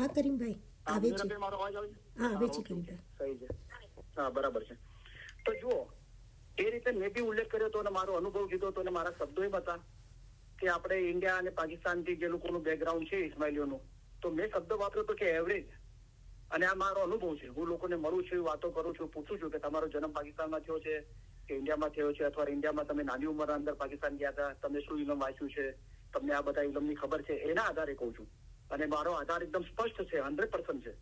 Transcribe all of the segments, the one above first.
હા કરીમભાઈ આવે છે. મારો અવાજ આવે છે? હા આવે છે કરીમભાઈ. સહી છે. હા બરાબર છે. તો જુઓ એ રીતે મેં બી ઉલ્લેખ કર્યો હતો અને મારો અનુભવ કીધો હતો અને મારા શબ્દો એમ હતા કે આપણે ઇન્ડિયા અને પાકિસ્તાનથી જે લોકોનું બેકગ્રાઉન્ડ છે ઇસ્માઇલીઓનું, તો મેં શબ્દ વાપર્યો હતો કે એવરેજ. અને આ મારો અનુભવ છે. હું લોકોને મળું છું, વાતો કરું છું, પૂછું છું કે તમારો જન્મ પાકિસ્તાનમાં થયો છે કે ઇન્ડિયામાં થયો છે, અથવા ઇન્ડિયામાં તમે નાની ઉંમરના અંદર પાકિસ્તાન ગયા હતા, તમે શું ઇલમ વાંચ્યું છે, તમને આ બધા ઇલમની ખબર છે, એના આધારે કહું છું. અને મારો આધાર એકદમ સ્પષ્ટ છે, 100% છે,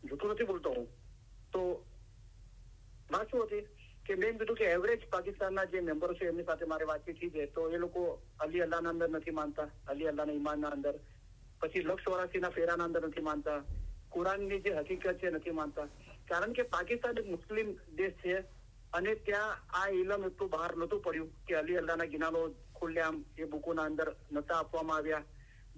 જૂઠું નથી બોલતો હું. તો વાત શું હતી કે મેં કીધું કે એવરેજ પાકિસ્તાનના જે મેમ્બરો છે એમની સાથે મારે વાતચીત થઈ છે, તો એ લોકો અલી અલ્લાહના અંદર નથી માનતા, અલી અલ્લાહના ઈમાનના અંદર, પછી લક્ષ 84ના ફેરાના અંદર નથી માનતા, કુરાનની જે હકીકત છે નથી માનતા. કારણ કે પાકિસ્તાન એક મુસ્લિમ દેશ છે અને ત્યાં આ ઇલમ એટલું બહાર નહોતું પડ્યું કે અલી અલ્લાહના ગિનાનો ખુલ્લેઆમ એ બુકોના અંદર નતા આપવામાં આવ્યા,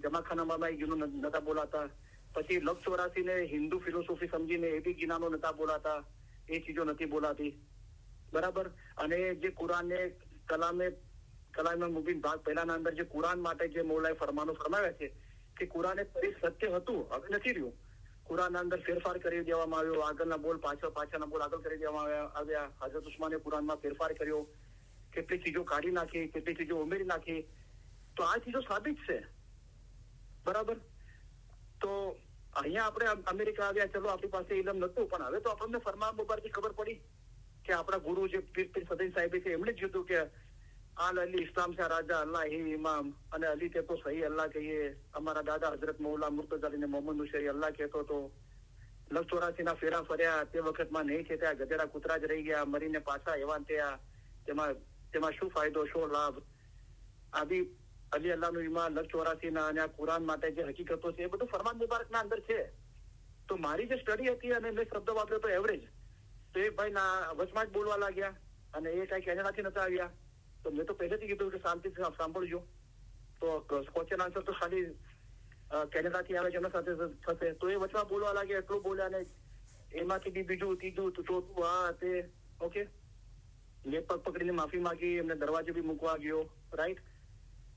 જમાખાનામાં એ ગિનો નતા બોલાતા, પછી લક્ષ 84ને હિન્દુ ફિલોસોફી સમજીને એ બી ગિનાનો નતા બોલાતા, એ ચીજો નથી બોલાતી, બરાબર. અને જે કુરાનને કલામે મુબીન ભાગ પહેલાના અંદર જે કુરાન માટે જે મૌલાએ ફરમાનો ફરમાવ્યા છે કે કુરાન એક સત્ય હતું, હવે નથી રહ્યું. કુરાનના અંદર ફેરફાર કરી દેવામાં આવ્યો, આગળના બોલ પાછળના બોલ આગળ કરી દેવામાં આવ્યા. હઝરત ઉસ્માને કુરાનમાં ફેરફાર કર્યો, કેટલી ચીજો કાઢી નાખી, કેટલી ચીજો ઉમેરી નાખી. તો આ ચીજો સાબિત છે, બરાબર. તો અહીંયા આપણે અમેરિકા આવ્યા, ચલો આપણી પાસે ઇલમ નતું, પણ હવે તો આપણને ફરમાન મુબારકથી ખબર પડી કે આપણા ગુરુ જે પીર સદન સાહેબ છે એમણે જ કીધું કે આલ અલી ઇસ્લામ સે રાજા અલ્લાહ હી ઇમામ, અને અલી કે તો સહી અલ્લાહ કહીએ. અમારા દાદા હઝરત મૌલા મુર્તઝા અલી ને મોહમ્મદ હુસૈન અલ્લાહ કહેતો હતો. લક્ષ 84ના ફેરા ફર્યા તે વખતમાં નહીં છે ત્યાં ગધેડા કૂતરા જ રહી ગયા, મરીને પાછા એવાન થયા, તેમાં શું ફાયદો, શું લાભ. આ બી અલી અલ્લાહનું ઈમાન, લક્ષ 84ના અને આ કુરાન માટે જે હકીકતો છે એ બધું ફરમાન મુબારકના અંદર છે. તો મારી જે સ્ટડી હતી અને મેં શબ્દ વાપર્યો તો એવરેજ, તો એ ભાઈ ના વચમાં જ બોલવા લાગ્યા અને એ કઈ કેનેડાથી નતા આવ્યા. તો મેં તો પહેલેથી કીધું કે શાંતિથી સાંભળજો. તો ક્વેશ્ચન આન્સર તો ખાલી કેનેડાથી આવે છે એમના સાથે થશે. તો એ વચમાં બોલવા લાગ્યા, એટલું બોલ્યા ને એમાંથી બી બીજું, ત્રીજું, ચોથું, આ તે. ઓકે, લે પગ પકડીને માફી માંગી, એમને દરવાજે બી મૂકવા ગયો, રાઈટ.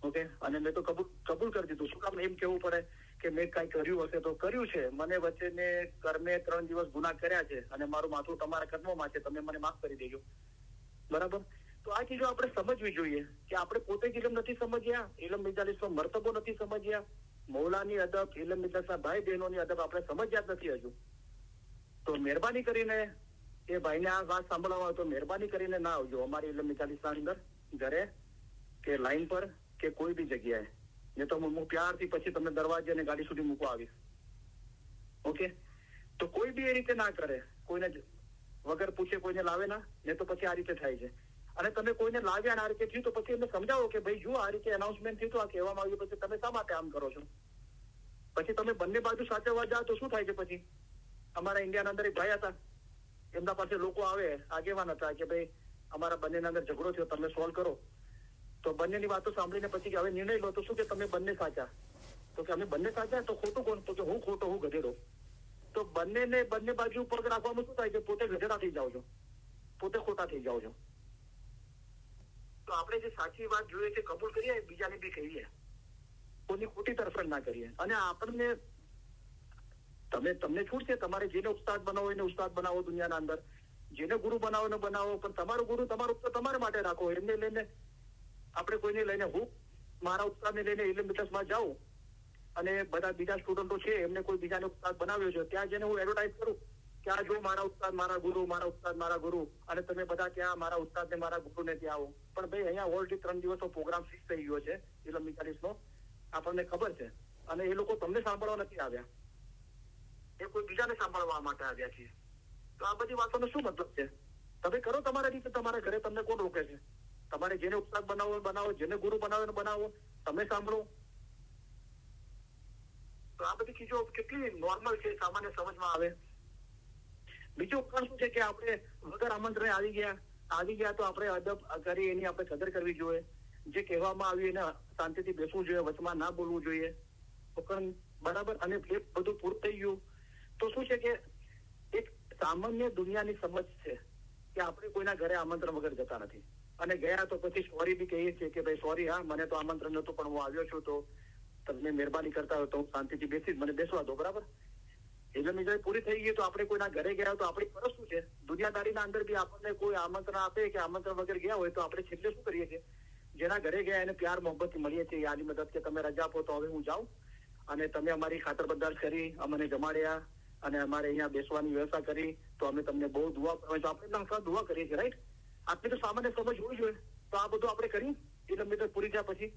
ઓકે, અને મેં તો કબૂલ કરી દીધું. શું કામ એમ કેવું પડે કે મેં કઈ કર્યું હશે? તો કર્યું છે. મને વચ્ચે કર્મે 3 દિવસ ગુનાહ કર્યા છે અને મારું માથું તમારા કર્મોમાં છે, તમે મને માફ કરી દેજો, બરાબર. તો આ ચીજો આપણે સમજવી જોઈએ કે આપણે પોતે જ ઇલમ નથી સમજ્યા, ઇલમ મિજાલિસનો મરતબો નથી સમજ્યા, મૌલાની અદબ, ઇલમ મિજાલિસના ભાઈ બહેનોની અદબ આપણે સમજ્યા જ નથી હજુ. તો મહેરબાની કરીને એ ભાઈને આ વાત સાંભળવા હોય તો મહેરબાની કરીને ના આવજો અમારી ઇલમ મિજાલિસના અંદર, ઘરે કે લાઈન પર કે કોઈ બી જગ્યાએ. નહીં તો હું પ્યારથી પછી તમને દરવાજે અને ગાડી સુધી મૂકવા આવીશ. ઓકે, તો કોઈ બી એ રીતે ના કરે, કોઈને વગર પૂછે કોઈને લાવે ના, નહીં તો પછી આ રીતે થાય છે. અને તમે કોઈને લાવ્યા આ રીતે થયું તો પછી એમને સમજાવો કે ભાઈ જુઓ આ રીતે એનાઉન્સમેન્ટ થયું તો આ કહેવામાં આવ્યું, પછી તમે શા માટે આમ કરો છો? પછી તમે બંને બાજુ સાચવવા જાઓ તો શું થાય છે? પછી અમારા ઇન્ડિયાના અંદર એક ભાઈ હતા, એમના પાસે લોકો આવે, આગેવાન હતા કે ભાઈ અમારા બંનેના અંદર ઝઘડો થયો, તમે સોલ્વ કરો. તો બંનેની વાતો સાંભળીને પછી હવે નિર્ણય લો તો શું કે તમે બંને સાચા. તો કે અમે બંને સાચા, તો ખોટું કોણ? તો કે હું ખોટો, હું ગધેડો. તો બંને બાજુ પગ રાખવામાં શું થાય છે? પોતે ગધેડા થઈ જાઓ છો, પોતે ખોટા થઈ જાઓ છો. તો આપણે જે સાચી વાત જોઈએ છે કબૂલ કરીએ, બીજાને બી કહીએ, કોઈની ખોટી તરફેણ ના કરીએ. અને આપણને તમને છૂટ છે, તમારે જેને ઉસ્તાદ બનાવો એને ઉસ્તાદ બનાવો દુનિયાના અંદર, જેને ગુરુ બનાવો ને બનાવો, પણ તમારો ગુરુ તમારા માટે રાખો. એમને લઈને આપણે કોઈને લઈને, હું મારા ઉસ્તાદને લઈને ઇલમ મિજાલિસમાં જાઉં અને બધા બીજા સ્ટુડન્ટો છે એમને કોઈ બીજાને ઉસ્તાદ બનાવ્યો છે, ત્યાં જઈને હું એડવર્ટાઇઝ કરું કે આ જો મારા ઉસ્તાદ મારા ગુરુ, મારા ઉસ્તાદ મારા ગુરુ, અને તમે બધા ત્યાં મારા ઉસ્તાદ ને મારા ગુરુ ને ત્યાં આવો. પણ ભાઈ અહીંયા ઓલરેડી 3 દિવસનો પ્રોગ્રામ ફિક્સ થઈ ગયો છે ઇલમ મિજાલિસનો, આપણને ખબર છે. અને એ લોકો તમને સાંભળવા નથી આવ્યા, એ કોઈ બીજાને સાંભળવા માટે આવ્યા છે. તો આ બધી વાતોનો શું મતલબ છે? તમે કરો તમારા રીતે, તમારા ઘરે તમને કોણ રોકે છે? તમારે જેને ઉસ્તાદ બનાવો, જેને ગુરુ બનાવો, તમે સાંભળો. તો આ બધી ચીજો કેટલી નોર્મલ છે, સામાન્ય સમજમાં આવે. બીજું ઉપકરણ શું છે કે આપણે વગર આમંત્રણે આવી ગયા તો આપણે અદબ કરી એની આપણે કદર કરવી જોઈએ. જે કહેવામાં આવ્યું એને શાંતિથી બેસવું જોઈએ, વચમાં ના બોલવું જોઈએ, ઉપકરણ, બરાબર. અને એ બધું પૂરું થઈ ગયું તો શું છે કે એક સામાન્ય દુનિયાની સમજ છે કે આપણે કોઈના ઘરે આમંત્રણ વગર જતા નથી. અને ગયા તો પછી સોરી બી કહીએ છીએ કે ભાઈ સોરી, હા મને તો આમંત્રણ નતું પણ હું આવ્યો છું, તો તમે મહેરબાની કરતા હોય તો હું શાંતિથી બેસીશ, મને બેસવા દો, બરાબર? ઇલમ ઇજાજ પૂરી થઈ ગઈ તો આપણે કોઈના ઘરે ગયા તો આપણી ફરજ શું છે? દુનિયાદારીના અંદર બી આપણને કોઈ આમંત્રણ આપે કે આમંત્રણ વગર ગયા હોય તો આપણે છેલ્લે શું કરીએ છીએ? જેના ઘરે ગયા એને પ્યાર મોહબ્બત મળીએ છીએ, આલી મદદ કે તમે રજા આપો તો હવે હું જાઉં અને તમે અમારી ખાતર બદાર કરી, અમને જમાડ્યા અને અમારે અહીંયા બેસવાની વ્યવસ્થા કરી તો અમે તમને બહુ દુઆ કરવા તો આપણે દુઆ કરીએ છીએ, રાઈટ? આટલી તો સામાન્ય સમજ હોવી જોઈએ. તો આ બધું આપણે કરી ઇલમ ઇજાજ પૂરી થયા પછી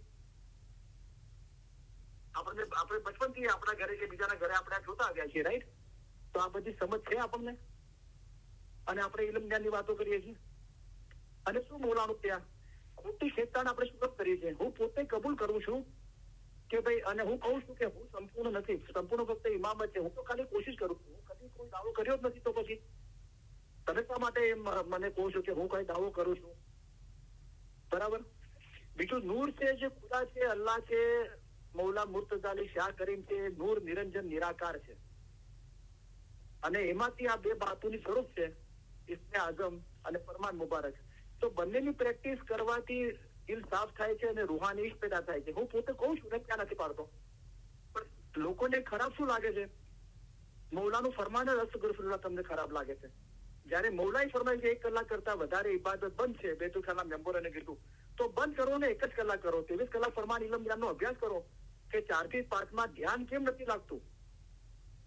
આપણે બચપનથી આપણા ઘરે કે બીજાના ઘરે આપણે જોતા આવ્યા છીએ, રાઈટ? તો આ બધી સમજ છે આપણને અને આપણે ઇલમ જ્ઞાનની વાતો કરીએ છીએ. અને શું બોલાવાનું ત્યાં ખોટી શેતાન આપણે શું કરીએ છીએ? હું પોતે કબૂલ કરું છું કે ભાઈ, અને હું કહું છું કે હું સંપૂર્ણ નથી, સંપૂર્ણ ફક્ત ઇમામ જ છે. હું તો ખાલી કોશિશ કરું છું, હું કદી કોઈ દાવો કર્યો જ નથી. તો પછી તમે શા માટે મને કહો છો કે હું કઈ દાવો કરું છું? બરાબર. બીજું નૂર છે, જે ખુદા છે, અલ્લાહ છે, મૌલા મુર્તઝા અલી શાહ કરીમ છે, નૂર નિરંજન નિરાકાર છે અને એમાંથી આ બે બાતોની સ્વરૂપ છે, ઇસ્મે આઝમ અને ફરમાન મુબારક. તો બંનેની પ્રેક્ટિસ કરવાથી દિલ સાફ થાય છે અને રૂહાની ઈશ્ક પેદા થાય છે. હું પોતે કહું છું ને, ક્યાં નથી પાડતો, પણ લોકોને ખરાબ શું લાગે છે? મૌલાનું ફરમાન જ અસ્તગફિરુલ્લાહ તમને ખરાબ લાગે છે. જયારે મૌલાએ ફરમાય છે 1 કલાક કરતા વધારે ઇબાદત બંધ છે, બેતુલ ખાના મેમ્બરોને કીધું તો બંધ કરો ને 1 જ કલાક કરો, 23 કલાક ફરમાન ઇલમ જ્ઞાનનો અભ્યાસ કરો. કે 4 થી 5 માં ધ્યાન કેમ નથી લાગતું?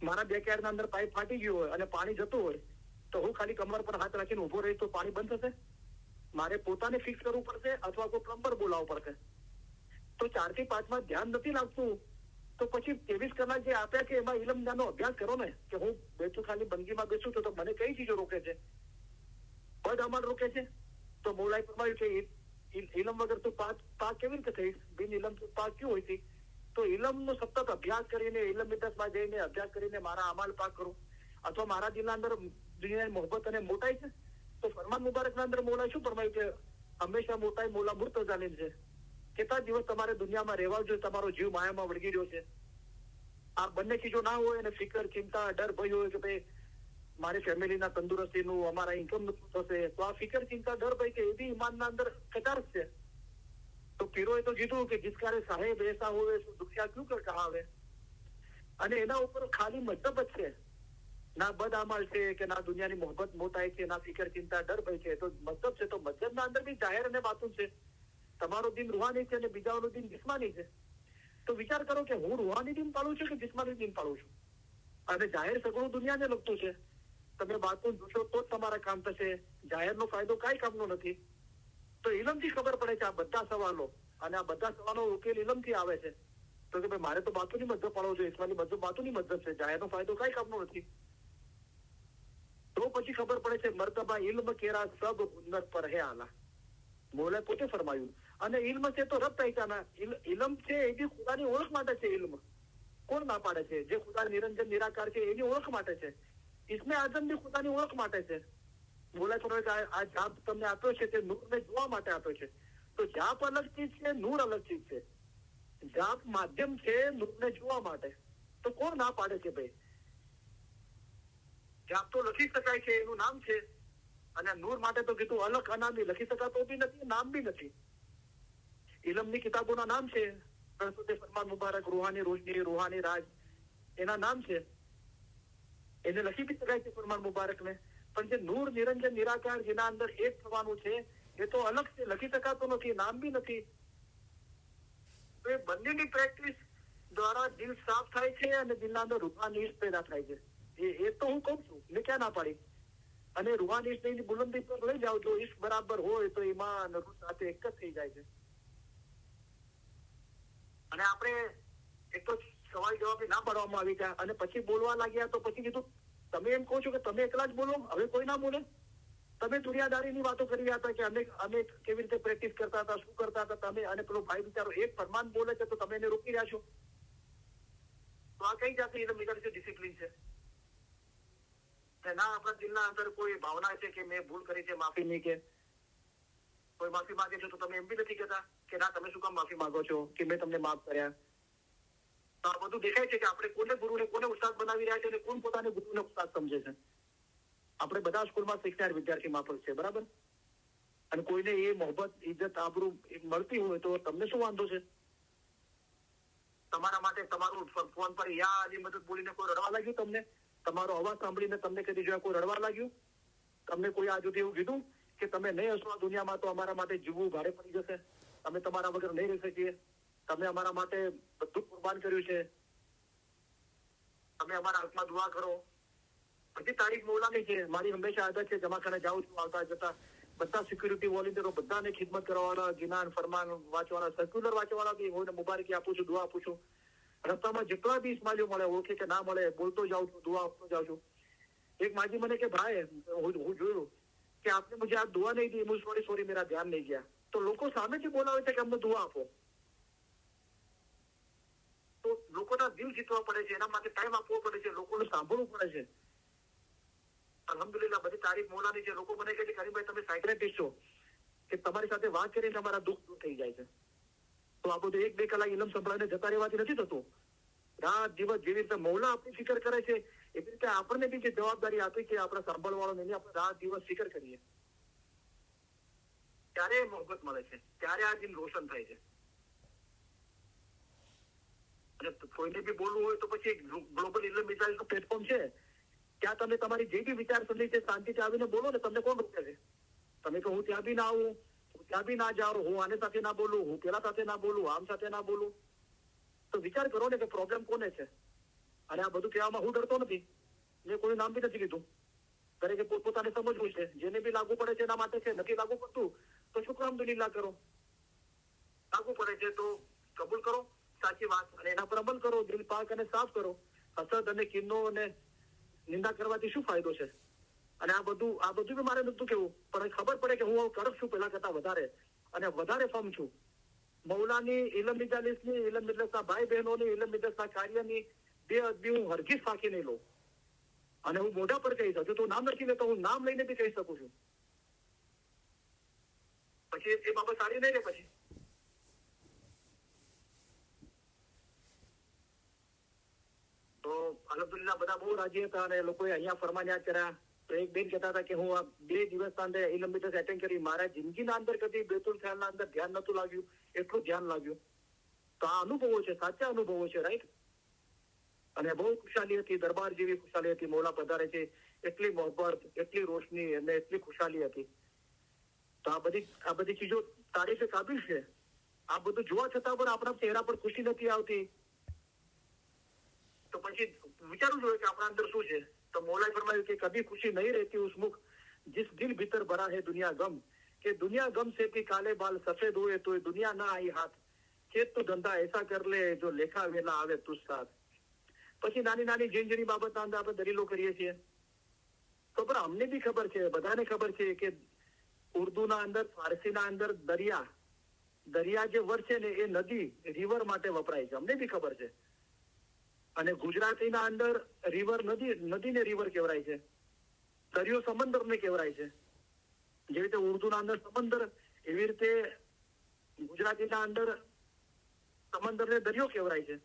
મારા બેકયાર્ડના અંદર પાઇપ ફાટી ગયું હોય અને પાણી જતું હોય તો હું ખાલી કમર પર હાથ રાખીને ઉભો રહી તો પાણી બંધ થશે? મારે પોતાને ફિક્સ કરવું પડશે અથવા કોઈ પ્લમ્બર બોલાવવો પડશે. તો 4 થી 5 માં ધ્યાન નથી લાગતું તો પછી 23 કલાક જે આપ્યા છે એમાં ઇલમ જ્ઞાનનો અભ્યાસ કરો ને. કે હું બેઠું ખાલી બંદગીમાં બેસું તો મને કઈ ચીજો રોકે છે? બદ અમલ રોકે છે. તો મૌલાએ ફરમાવ્યું કે ઇલમ વગર તો પાક કેવી રીતે થઈ? બિન ઇલમ તો પાક ક્યું હોય છે? તો ઇલમનો સતત અભ્યાસ કરીને, ઇલમ ઇદાસમાં જઈને અભ્યાસ કરીને મારા અમાલ પાક કરું અથવા મારા દિલના અંદર દુનિયાની મોહબ્બત અને મોટાઈ છે. તો ફરમાન મુબારકના અંદર મૌલાએ શું ફરમાયું કે હંમેશા મોટાઈ મૌલા મુર્તઝા અલી છે. કેટલા દિવસ તમારે દુનિયામાં રહેવા જોઈએ, તમારો જીવ માયામાં વળગી રહ્યો છે. આ બંને ચીજો ના હોય અને ફિકર, ચિંતા, ડર, ભય હોય કે ભાઈ મારી ફેમિલીના તંદુરસ્તીનું, અમારા ઇન્કમનું શું થશે, તો આ ફિકર, ચિંતા, ડર, ભય કે એ બી ઈમાનના અંદર કચાર છે. તો પીરોએ તો કીધું કે જિસકારે સાહેબ એસા હોવે તો દુખિયા ક્યું કર કહાવે. અને એના ઉપર ખાલી મતલબ જ છે, ના બદ અમલ છે કે ના દુનિયાની મોહબ્બત મોટાઈ છે, ના ફિકર, ચિંતા, ડર, ભય છે. તો મતલબ છે. તો મતલબના અંદર બી જાહેર અને બાતુન છે. તમારો દિન રૂહાની છે અને બીજાનું દિન જિસ્માની છે. તો વિચાર કરો કે હું રૂહાની દિન પાળું છું કે જિસ્માની દિન પાળું છું? અને જાહેર સગળું દુનિયાને લગતું છે. તમે બાતુન જોશો તો જ તમારા કામ થશે. જાહેરનો ફાયદો કઈ કામનો નથી. તો ઇલમથી ખબર પડે છે આ બધા સવાલો, અને આ બધા સવાલો ઉકેલ ઇલમથી આવે છે. તો કે ભાઈ મારે તો બાતુની મતલબ પાડવો જોઈએ, ઇસ્લામી મતલબ બાતુની મતલબ છે, જાહેરનો ફાયદો કઈ કામનો નથી. તો પછી ખબર પડે છે મર્તબા ઇલ્મ કેરા સબ ઉન્નત પર હે આલા. મૌલાએ પોતે ફરમાયું. અને ઇલ્મ છે તો રબ પહેચાના. ઇલમ છે એ બી ખુદાની ઓળખ માટે છે. ઇલ્મ કોણ ના પાડે છે? જે ખુદા નિરંજન નિરાકાર છે એની ઓળખ માટે છે. ઇસ્મે આઝમ બી ખુદાની ઓળખ માટે છે. મૌલાએ ફરમાયું કે આ જાપ તમને આપ્યો છે તે નૂરને જોવા માટે આપ્યો છે. તો જાપ અલગ ચીજ છે, નૂર અલગ ચીજ છે. જાપ માધ્યમ છે નૂરને જોવા માટે. તો કોણ ના પાડે છે ભાઈ? જાપ તો લખી શકાય છે, એનું નામ છે. અને નૂર માટે તો કીધું અલગ અનામી, લખી શકાતો બી નથી, નામ બી નથી. ઇલમની કિતાબોના નામ છે, ફરમાન મુબારક, રૂહાની રોશની, રૂહાની રાજ, એના નામ છે. એને લખી બી શકાય છે ફરમાન મુબારકને. પણ જે નૂર નિરંજન નિરાકાર જેના અંદર એક થવાનું છે એ તો અલગ છે, લખી શકાતો નથી, નામ બી નથી. તો એ બંનેની પ્રેક્ટિસ દ્વારા દિલ સાફ થાય છે અને દિલના અંદર રૂહાની ઈશ્ક પેદા થાય છે. એ તો હું કહું છું, મેં ક્યાં ના પાડી. અને રૂહાની ઈશ્કની બુલંદી પર લઈ જાઓ, જો ઈશ્ક બરાબર હોય તો ઈમાન રૂહ સાથે એક જ થઈ જાય છે. અને આપણે એક તો સવાલ જવાબ ના પાડવામાં આવી ગયા અને પછી બોલવા લાગ્યા. તો પછી કીધું તમે એમ કહો છો કે તમે એકલા જ બોલો, હવે કોઈ ના બોલે? તમે દુનિયાદારીની વાતો કરી રહ્યા હતા કે અમે કેવી રીતે પ્રેક્ટિસ કરતા હતા, શું કરતા હતા તમે, અને પેલો ભાઈ બિચારો એક ફરમાન બોલે છે તો તમે એને રોકી રહ્યા છો. તો આ કઈ જાતની ઇલમ ઇજાજ છે, ડિસિપ્લિન છે? ના આપણા દિલના અંદર કોઈ ભાવના છે કે મેં ભૂલ કરી છે, માફીની, કે કોઈ માફી માંગે છે તો તમે એમ બી નથી કહેતા કે ના તમે શું કામ માફી માંગો છો, કે મેં તમને માફ કર્યા. તો આ બધું દેખાય છે કે આપણે કોને ગુરુને કોને ઉસ્તાદ બનાવી રહ્યા છે અને કોણ પોતાને ગુરુને ઉસ્તાદ સમજે છે. આપણે બધા સ્કૂલમાં શીખનાર વિદ્યાર્થી માફક છે, બરાબર? અને કોઈને એ મોહબ્બત, ઇજ્જત, આબરૂ મળતી હોય તો તમને શું વાંધો છે? તમારા માટે તમારું ફોન પર યા આલી મદદ બોલીને કોઈ રડવા લાગ્યું તમને? તમારો અવાજ સાંભળીને તમને કદી જોયા કોઈ રડવા લાગ્યું? તમને કોઈ આ સુધી એવું કીધું કે તમે નહીં હશો આ દુનિયામાં તો અમારા માટે જીવવું ભારે પડી જશે, અમે તમારા વગર નહીં રહી શકીએ, તમે અમારા માટે બધું કુરબાન કર્યું છે, તમે અમારા હકમાં દુઆ કરો? બધી તારીખ મોલાની છે. મારી હંમેશા આદત છે, જમાખાને જાઉં છું આવતા જતા, બધા સિક્યુરિટી વોલેન્ટિયરો બધાને ખિદમત કરવાવાળા, ગિનાન ફરમાન વાંચવાના, સર્ક્યુલર વાંચવાના બી હું મુબારકી આપું છું, દુઆ આપું છું. રસ્તામાં જેટલા બી ઇસ્માઈલીઓ મળે, ઓળખે કે ના મળે, બોલતો જાઉં છું, દુઆ આપતો જાઉં છું. એક માજી મને કે ભાઈ હું જોયું કે આપને મુझे આ દુઆ નહીં દી, મુझे સોરી મેરા ધ્યાન નહીં ગયા. તો લોકો સામેથી બોલાવે છે કે અમને દુઆ આપો, તો લોકોના દિલ જીતવા પડે છે, એના માટે ટાઈમ આપવો પડે છે, લોકોને સાંભળવું પડે છે. અલ્હમ્દુલિલ્લાહ બધી તારીફ મોલાની છે. લોકો મને કહે છે કરીમભાઈ તમે સાયક્રેટિસ્ટ છો કે તમારી સાથે વાત કરીને અમારા દુઃખ દૂર થઈ જાય છે. તો આ બધું 1-2 કલાક ઇલમ સંભળાવીને જતા રહેવાથી નથી થતું. રાત દિવસ જેવી રીતે મૌલા આપણી ફિકર કરે છે એવી રીતે આપણને બી જે જવાબદારી આપી કે આપણે સાંભળવાળો એની આપણે રાત દિવસ ફિકર કરીએ, ત્યારે મોહબ્બત મળે છે, ત્યારે આ દિલ રોશન થાય છે. અને કોઈને બી બોલવું હોય તો પછી ગ્લોબલ ઇલમ મિસાઇલનું પ્લેટફોર્મ છે, ત્યાં તમે તમારી જે બી વિચારસરણી છે શાંતિથી આવીને બોલો ને, તમને કોણ રોકે છે? તમે કહો હું ત્યાં બી ના આવું, હું ત્યાં બી ના જાઉં, હું આને સાથે ના બોલું, હું પેલા સાથે ના બોલું, આમ સાથે ના બોલું, તો વિચાર કરો ને કે પ્રોબ્લેમ કોને છે? અને આ બધું કહેવામાં હું ડરતો નથી, મેં કોઈ નામ બી નથી લીધું. દરેકે પોતપોતાને સમજવું છે, જેને બી લાગુ પડે છે એના માટે છે, નથી લાગુ પડતું તો શુક્ર અલ્હમ્દુલિલ્લાહ કરો. લાગુ પડે છે તો કબૂલ કરો સાચી વાત, અને એના પર અમલ કરો, દિલ પાક અને સાફ કરો. હસદ અને કિન્નો અને નિંદા કરવાથી શું ફાયદો છે? અને આ બધું બી મારે નતું કેવું, પણ ખબર પડે કે હું કરપ છું પેલા કરતા વધારે, અને વધારે ફર્મ છું. મૌલાની ઇલમ મિજાલિસની, ઇલમ મિજલસના ભાઈ બહેનોની, ઇલમ મિજલસના કાર્યની બે અદબી હું હરગીઝ ફાંકી નહીં લઉં. અને હું મોઢા પર કહી શકું, તો નામ નથી લેતો, હું નામ લઈને બી કહી શકું છું. પછી એ બાબત સારી નહીં રહે. પછી તો અલ્હમ્દુલિલ્લાહ બધા બહુ રાજી હતા અને લોકોએ અહીંયા ફરમાન કર્યા. તો એક બેન કહેતા હતા કે હું આ 2 દિવસના અંદર ઇલમ મિજલસ એટેન્ડ કરી, મારા જિંદગીના અંદર કદી બેતુલ ખ્યાલના અંદર ધ્યાન નતું લાગ્યું, એટલું ધ્યાન લાગ્યું. તો આ અનુભવો છે, સાચા અનુભવો છે, રાઈટ. અને બહુ ખુશાલી હતી, દરબાર જેવી ખુશાલી હતી. મૌલા પધારે છે, એટલી મોહબ્બત, એટલી રોશની અને એટલી ખુશાલી હતી. તો આ બધી ચીજો તારીફે કાબિલ છે. આ બધું જોવા છતાં પણ આપણા ચહેરા પર ખુશી નથી આવતી, તો પછી વિચારવું જોઈએ કે આપણા અંદર શું છે. તો મૌલાએ ફરમાયું કે કભી ખુશી નહીં રહેતી ઉસ મુખ जिस दिल भीतर भरा है दुनिया गम, કે દુનિયા ગમ से कि काले बाल सफेद हुए तो दुनिया ना आई हाथ, खेत तो धंधा ऐसा कर ले जो लेखા વેલા આવે તુજ સાથ. પછી નાની નાની ઝીણી બાબતના અંદર આપણે દલીલો કરીએ છીએ. તો પણ અમને બી ખબર છે, બધાને ખબર છે કે ઉર્દુના અંદર, ફારસીના અંદર દરિયા જે વર્ડ છે ને એ નદી, રિવર માટે વપરાય છે, અમને બી ખબર છે. અને ગુજરાતીના અંદર રિવર નદીને રિવર કહેવાય છે, દરિયો સમંદરને કહેવાય છે. જેવી રીતે ઉર્દુના અંદર સમંદર, એવી રીતે ગુજરાતીના અંદર સમંદરને દરિયો કહેવાય છે.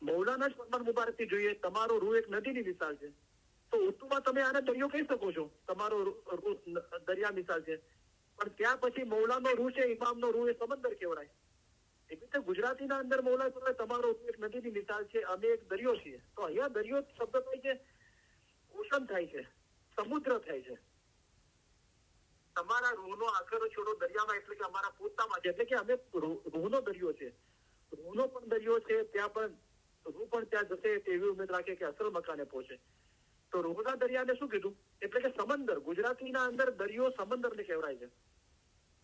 મૌલાના જ ફરમાન મુબારકથી જોઈએ, તમારો રૂહ એક નદીની મિસાલ છે. તો ઉર્દુમાં તમે આને દરિયો કહી શકો છો, તમારો રૂહ દરિયા મિસાલ છે. પણ ત્યાં પછી મૌલાનો રૂહ છે, ઇમામનો રૂહ એ સમંદર કહેવાય. એ રીતે ગુજરાતીના અંદર મૌલા કહેવાય તમારો રૂહ એક નદીની મિસાલ છે, અમે એક દરિયો છીએ. તો અહીંયા દરિયો શબ્દ થાય છે, ઓશન થાય છે, સમુદ્ર થાય છે. તમારા રૂહનો આખરો છોડો દરિયામાં, એટલે કે અમારા પોતામાં છે, એટલે કે અમે રૂહનો દરિયો છે. રૂહનો પણ દરિયો છે, ત્યાં પણ રૂહ પણ ત્યાં જશે તેવી ઉમેદ રાખે કે અસલ મકાને પહોંચે. તો રૂહના દરિયાને શું કીધું? એટલે કે સમંદર. ગુજરાતીના અંદર દરિયો સમંદરને કહેવાય છે,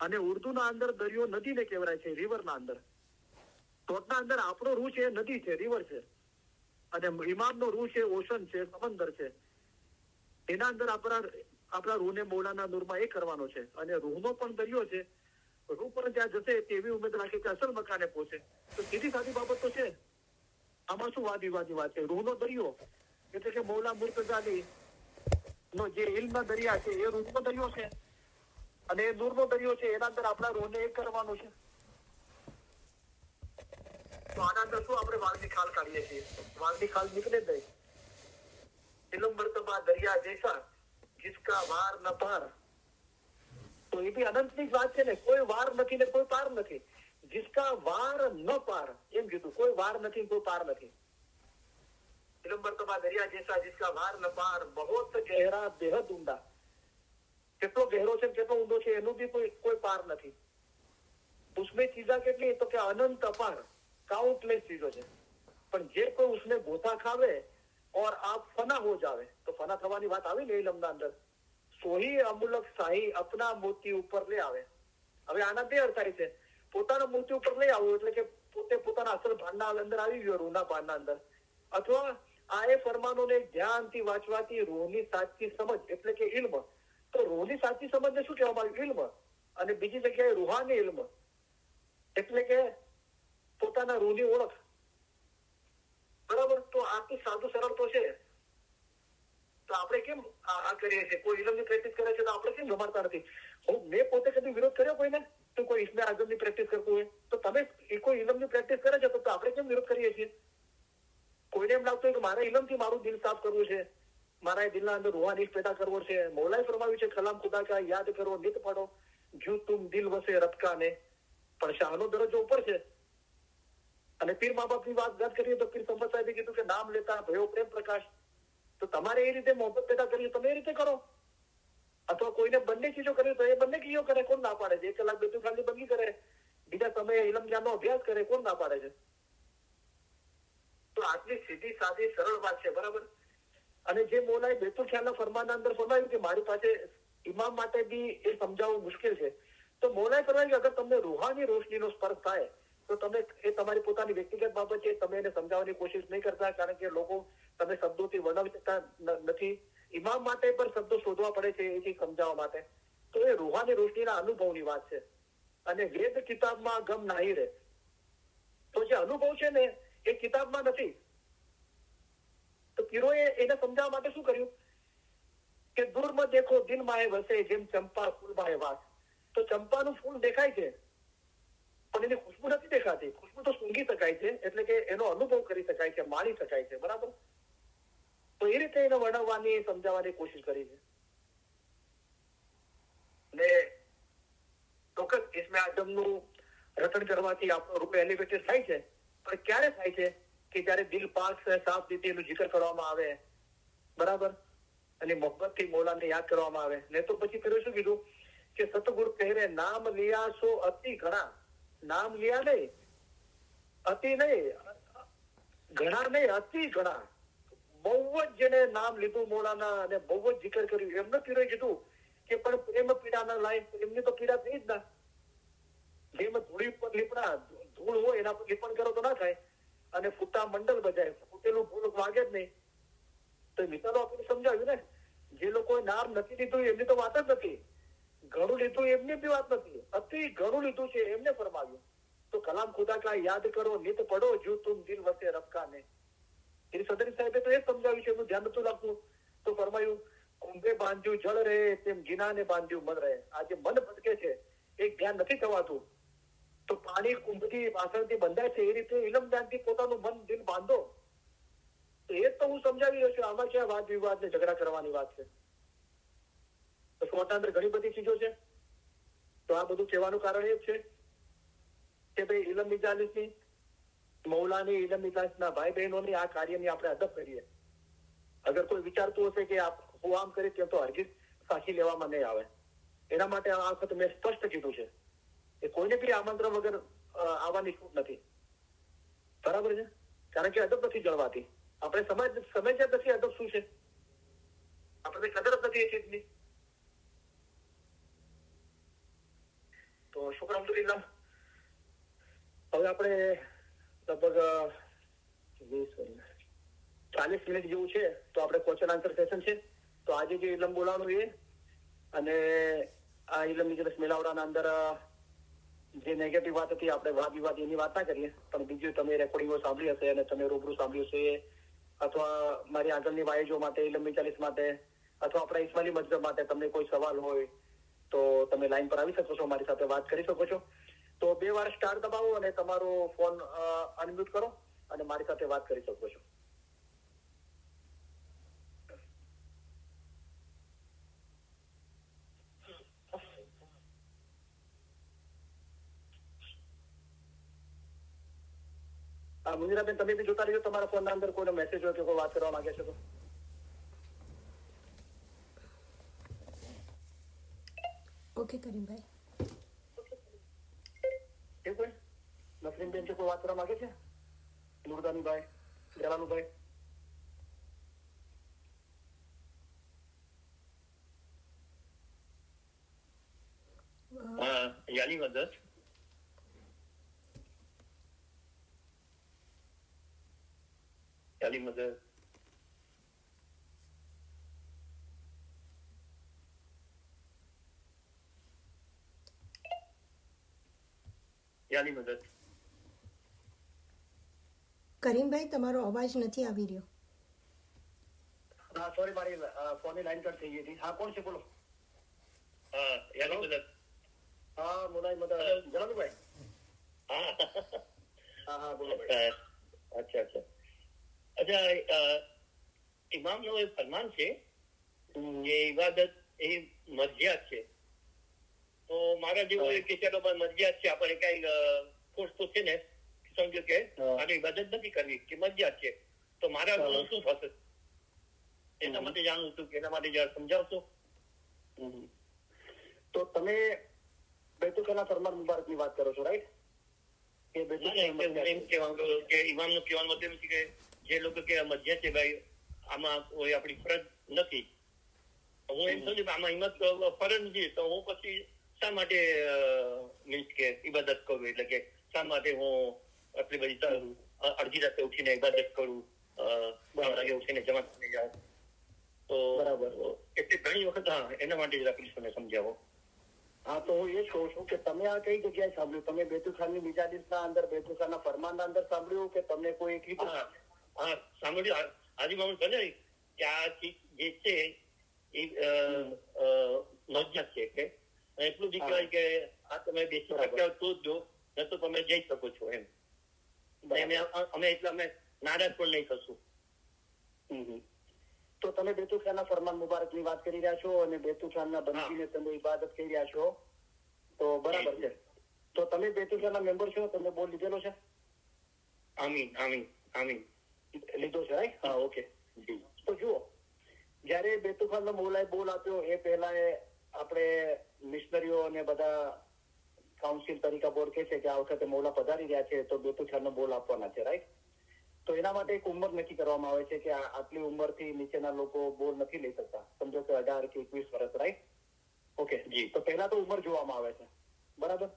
અને ઉર્દુના અંદર દરિયો નદીને કહેવાય છે, રિવરના અંદર. ટોટના અંદર આપણો રૂહ છે, નદી છે, રિવર છે, અને ઇમામનો રૂહ છે, ઓશન છે, સમંદર છે. એના અંદર આપણા રૂહને મૌલાના નૂરમાં એ કરવાનો છે. અને રૂહનો પણ દરિયો છે, રૂહ પણ ત્યાં જશે તેવી ઉમેદ રાખે કે અસલ મકાને પહોંચે. તો સીધી સાદી બાબત તો છે. આમાં શું વાદ વિવાદની વાત છે? રૂહનો દરિયો એટલે કે મૌલા મુર્તઝાલી નો જે ઇલ્મના દરિયા છે એ રૂહનો દરિયો છે, અને એ નૂરનો દરિયો છે. એના અંદર આપણા રૂહને એક કરવાનો છે. તો આના અંદર શું આપણે વાળની ખાલ કાઢીએ છીએ? વાળની ખાલ નીકળે જ નહીં. ઇલ્મ મર્તબા દરિયા જૈસા जिसका વાર ન પાર. તો એ બી અનંતની વાત છે ને, કોઈ વાર નથી ને કોઈ પાર નથી. जिसका વાર ન પાર, એમ કીધું, કોઈ વાર નથી, કોઈ પાર નથી. इलम बर्तबा दरिया जैसा जिसका वार न पार, बहुत गहरा बेहद ઊંડા. કેટલો ગહેરો છે કેટલો ઊંડો છે એનું બી કોઈ પાર નથી. उसमें चीजा કેટલી તો કે અનંત અપાર, કાઉન્ટલેસ ચીજો છે. પણ જે કોઈ उसने गोता खावे और आप फना हो जावे, तो फना થવાની વાત આવી ને ઇલમના અંદર, સોહી અમુલક શાહી અપના મોતી ઉપર લઈ આવે. હવે આના બે અર્થ થાય છે. પોતાના મોતી ઉપર લઈ આવવું એટલે કે પોતે પોતાના અસલ ભાંડના અંદર આવી ગયો, રૂના ભાંડના અંદર, અથવા આ એ ફરમાનોને ધ્યાનથી વાંચવાથી રૂહની સાચી સમજ એટલે કે ઇલ્મ. તો રૂહની સાચી સમજને શું કહેવામાં આવ્યું? ઇલ્મ. અને બીજી જગ્યાએ રૂહાની ઇલ્મ એટલે કે પોતાના રૂહની ઓળખ. બરાબર? તો આટલું સાદું સરળ તો છે, તો આપણે કેમ આ કરીએ છીએ? કોઈ ઇલમની પ્રેક્ટિસ કરે છે તો આપણે કેમ ગમાડતા નથી? મેં પોતે કદી વિરોધ કર્યો કોઈને? તો કોઈ ઇસ્મે આઝમની પ્રેક્ટિસ કરતું હોય તો તમે કોઈ ઇલમની પ્રેક્ટિસ કરે છે તો આપણે કેમ વિરોધ કરીએ છીએ? કોઈને એમ લાગતું હોય કે મારે ઇલમથી મારું દિલ સાફ કરવું છે, મારા દિલના અંદર રૂહાની પેદા કરવો છે. મૌલાએ ફરમાવ્યું છે કલામ ખુદા કા યાદ કરો નિત પઢો જો તુમ દિલ વસે રબ કા ને. પણ શાહનો દરજ્જો ઉપર છે. અને પીર મા બાપની વાત કરીએ તો પીર સંપત સાહેબે કીધું કે નામ લેતા ભયો પ્રેમ પ્રકાશ. તો તમારે એ રીતે મોહબ્બત પેદા કરીએ તમે એ રીતે કરો, અથવા કોઈને બંને ચીજો કરવી તો એ બંને ચીજો કરે. કોણ ના પાડે છે? 1 કલાક બેતું ખાલી બંગી કરે, બીજા સમયે ઇલમ જ્ઞાનનો અભ્યાસ કરે, કોણ ના પાડે છે? તો આટલી સીધી સાદી સરળ વાત છે. બરાબર? અને જે મૌલાએ બેતુલ ખ્યાલના ફરમાનના અંદર ફરમાવ્યું કે મારી પાસે ઇમામ માટે બી એ સમજાવવું મુશ્કેલ છે, તો મૌલાએ ફરમાવ્યું કે અગર તમને રૂહાની રોશનીનો સ્પર્શ થાય તો તમે એ તમારી પોતાની વ્યક્તિગત બાબત છે, તમે એને સમજાવવાની કોશિશ નહીં કરતા, કારણ કે લોકો તમે શબ્દોથી વર્ણવી શકતા નથી. ઇમામ માટે પણ શબ્દો શોધવા પડે છે એથી સમજાવવા માટે. તો એ રૂહાની રોશનીના અનુભવની વાત છે. અને વેદ કિતાબમાં ગમ નાહી રહે. તો જે અનુભવ છે ને એ કિતાબમાં નથી. તો પીરોએ એને સમજાવવા માટે શું કર્યું કે દૂરમાં દેખો દિલ માહે વસે જેમ ચંપા ફૂલ માહે વાસ. તો ચંપાનું ફૂલ દેખાય છે પણ એની ખુશ્બુ નથી દેખાતી. ખુશ્બુ તો સૂંઘી શકાય છે, એટલે કે એનો અનુભવ કરી શકાય છે, માણી શકાય છે. બરાબર? તો એ રીતે એને વર્ણવવાની સમજાવવાની કોશિશ કરી છે. ને ચોક્કસ ઇસ્મે આઝમનું રટણ કરવાથી આપણો રૂપ એલિવેટેડ થાય છે. પણ ક્યારે થાય છે કે જયારે દિલ પાક સાફ રીતે એનું જિકર કરવામાં આવે. બરાબર? અને મોહબ્બતથી મૌલાને યાદ કરવામાં આવે. ને તો પછી પેલું શું કીધું કે સતગુરુ કહે નામ લિયા સો અતિ ઘણા. નામ લિયા નહીં, અતિ નહીં, ઘણા નહીં, અતિ ઘણા. બહુ જ જેને નામ લીધું મોલાના અને બહુ જ જિકર કર્યું એમને પીરોએ કીધું કે પણ પ્રેમ પીડા ના લાય. એમની તો પીડા થઈ જ ના. જેમ ધૂળી પર લીપડા, ધૂળ હોય એના પર લીપણ કરો તો ના થાય. અને ફૂટા મંડળ બજાય, ફૂટેલું ફૂલ વાગે જ નહીં. તો મિસાલો આપણે સમજાવ્યું ને, જે લોકોએ નામ નથી લીધું એમની તો વાત જ નથી, ઘણું લીધું એમની બી વાત નથી, અતિ ઘણું લીધું છે એમને ફરમાવ્યું. તો કલામ ખુદા કા યાદ કરો નિત પડો જો તુમ દિલ વસે રબકા ને. એ સદરી સાહેબે તો એ સમજાવ્યું છે, એનું ધ્યાન નતું રાખતું. તો ફરમાયું કુંભે બાંધ્યું જળ રહે તેમ ગિનાને બાંધ્યું મન રહે. આ જે મન ભટકે છે એક ધ્યાન નથી થવાતું. તો પાણી કુંભથી વાસણથી બંધાય છે એ રીતે ઇલમ જ્ઞાનથી પોતાનું મન દિલ બાંધો. તો એ તો હું સમજાવી રહ્યો છું. આમાં ક્યાં વાદ વિવાદ ને ઝઘડા કરવાની વાત છે? તો સ્વતંત્ર અંદર ઘણી બધી ચીજો છે. તો આ બધું કહેવાનું કારણ એ જ છે કે ભાઈ ઇલમ મિજાલિસની, મૌલાની, ઇલમ મિજાલિસના ભાઈ બહેનોની આ કાર્યની આપણે અદબ કરીએ. અગર કોઈ વિચારતું હશે કે હું આમ કરીશ તેમ તો હરગીઝ સાચી લેવામાં નહીં આવે. એના માટે આ વખત મેં સ્પષ્ટ કીધું છે કે કોઈને બી આમંત્રણ વગર આવવાની છૂટ નથી. બરાબર છે? કારણ કે અદબ નથી જળવાતી. આપણે સમજ્યા નથી અદબ શું છે. આપણે કદર જ નથી એ ચીજની. તો શુક્ર અલ્હમ્દુલિલ્લાહ. હવે આપણે લગભગ 40 મિનિટ જેવું છે તો આપણે ક્વેશ્ચન આન્સર સેશન છે. તો આજે જે ઇલમ બોલાવાનું એ અને આ ઇલમ મિજલસ મેળાવડાના અંદર જે નેગેટિવ વાત હતી આપણે વાદ વિવાદ એની વાત ના કરીએ, પણ બીજું તમે રેકોર્ડિંગો સાંભળી હશે અને તમે રૂબરૂ સાંભળ્યું હશે, અથવા મારી આગળની વાયજો માટે, ઇલમ મિજાલિસ માટે, અથવા આપણા ઇસ્માઇલી મજહબ માટે તમને કોઈ સવાલ હોય તો તમે લાઈન પર આવી શકો છો, મારી સાથે વાત કરી શકો છો. તો 2 વાર સ્ટાર દબાવો અને તમારો ફોન અનમ્યુટ કરો અને મારી સાથે વાત કરી શકો છો. મુનિરાબેન, તમે બી જોતા રહેજો તમારા ફોનના અંદર કોઈનો મેસેજ હોય કે કોઈ વાત કરવા માંગે છે તો. ઓકે કરીમભાઈ. એવું કોઈ નસરીનબેન છે, કોઈ વાત કરવા માંગે છે? નુરદાનીભાઈ, જલાલુભાઈ? યાની મદદ યાની મદદ યાની મદદ. કરીમભાઈ, તમારો અવાજ નથી આવી રહ્યો. હા, સોરી, મારી ફોનની લાઈન કટ થઈ ગઈ હતી. હા, કોણ છે? બોલો. યાની મદદ. હા, મુનાઈ મદદ. જલાલુભાઈ? હા હા, બોલો ભાઈ. અચ્છા અચ્છા ઇમામ નો એક ફરમાન છે, એ ઇબાદત એ મરજિયાત છે. તો મારા જેવું કે ચાલો મરજિયાત છે, આપણે કઈ ફોર્સ તો છે ને, સમજો કે આને ઇબાદત નથી કરવી કે મરજિયાત છે, તો મારા શું થશે? એના માટે જાણવું હતું કે એના માટે જરા સમજાવશો. તો તમે બેતુખાના ફરમાન મુબારક ની વાત કરો છો, રાઈટ? કે એમ કહેવાનું કે ઇમામ નું કહેવાનું મતલબ છે કે જે લોકો કે મરજિયાત છે ભાઈ, આમાં કોઈ આપણી ફરજ નથી. હું એમ સમજુ કે આમાં હિંમત ફરજ નથી, તો હું પછી શા માટે મીન્સ કે ઇબાદત કરું? એટલે કે શા માટે હું આટલી બધી અડધી રાતે ઉઠીને ઇબાદત કરું, ઉઠીને જમાત જાઉં? તો બરાબર. એટલે ઘણી વખત હા, એના માટે જરા પ્લીઝ તમે સમજાવો. હા, તો હું એ જ કહું છું કે તમે આ કઈ જગ્યાએ સાંભળ્યું? તમે બેતુખાનની મિજાદીસના અંદર, બેતુખાના ફરમાનના અંદર સાંભળ્યું કે તમને કોઈ કીધું? હા, સાંભળ્યું. આજે મારું બને કે આ જે છે એ મજ્જત છે કે એટલું જ કહેવાય કે આ તમે બેસી શક્યા તો જ જો, ન તો તમે જઈ શકો છો એમ. અમે એટલે અમે નારાજ પણ નહીં થશું. તો તમે બેતુખાના ફરમાન મુબારક ની વાત કરી રહ્યા છો અને બેતુખાનના બંદગીને તમે ઇબાદત કરી રહ્યા છો, તો બરાબર છે. તો તમે બેતુખાના મેમ્બર છો? તમે બોલ લીધેલો છે? આમીન આમીન આમીન લીધો છે, રાઈટ? હા, ઓકે. તો જુઓ, જયારે બેતુખાનનો મૌલાએ બોલ આપ્યો એ પહેલા આપણે મિશનરીઓ અને બધા કાઉન્સિલ તરીકા બોર્ડ કે છે કે આ વખતે મૌલા પધારી રહ્યા છે તો બેતુખાનનો બોલ આપવાના છે, રાઈટ? તો એના માટે એક ઉંમર નક્કી કરવામાં આવે છે કે આટલી ઉંમરથી નીચેના લોકો બોલ નથી લઈ શકતા. સમજો કે 18 કે 21 વર્ષ, રાઈટ? ઓકે. તો પહેલા તો ઉંમર જોવામાં આવે છે, બરાબર?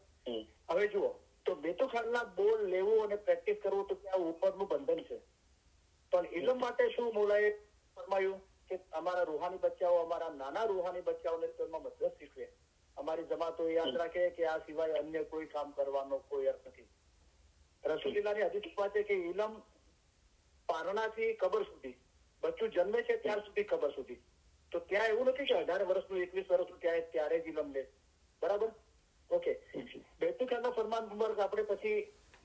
હવે જુઓ, તો બેતુખાનના બોલ લેવું અને પ્રેક્ટિસ કરવું તો ત્યાં ઉંમરનું બંધન છે. પણ ઇલમ માટે શું મૌલાએ ફરમાયું કે અમારા રૂહાની બચ્ચાઓ, અમારા નાના રૂહાની બચ્ચાઓને તેમાં મદદ શીખવે. અમારી જમાતો યાદ રાખે કે આ સિવાય અન્ય કોઈ કામ કરવાનો કોઈ અર્થ નથી. રસૂલુલ્લાહની હદીસ છે કે ઇલમ પારણાથી કબર સુધી, બચ્ચું જન્મે છે ત્યાર સુધી કબર સુધી. તો ત્યાં એવું નથી કે 18 વર્ષનું 21 વર્ષનું ત્યારે જ ઇલમ લે, બરાબર? ઓકે. બેતુખાનના ફરમાન મુબારક આપણે પછી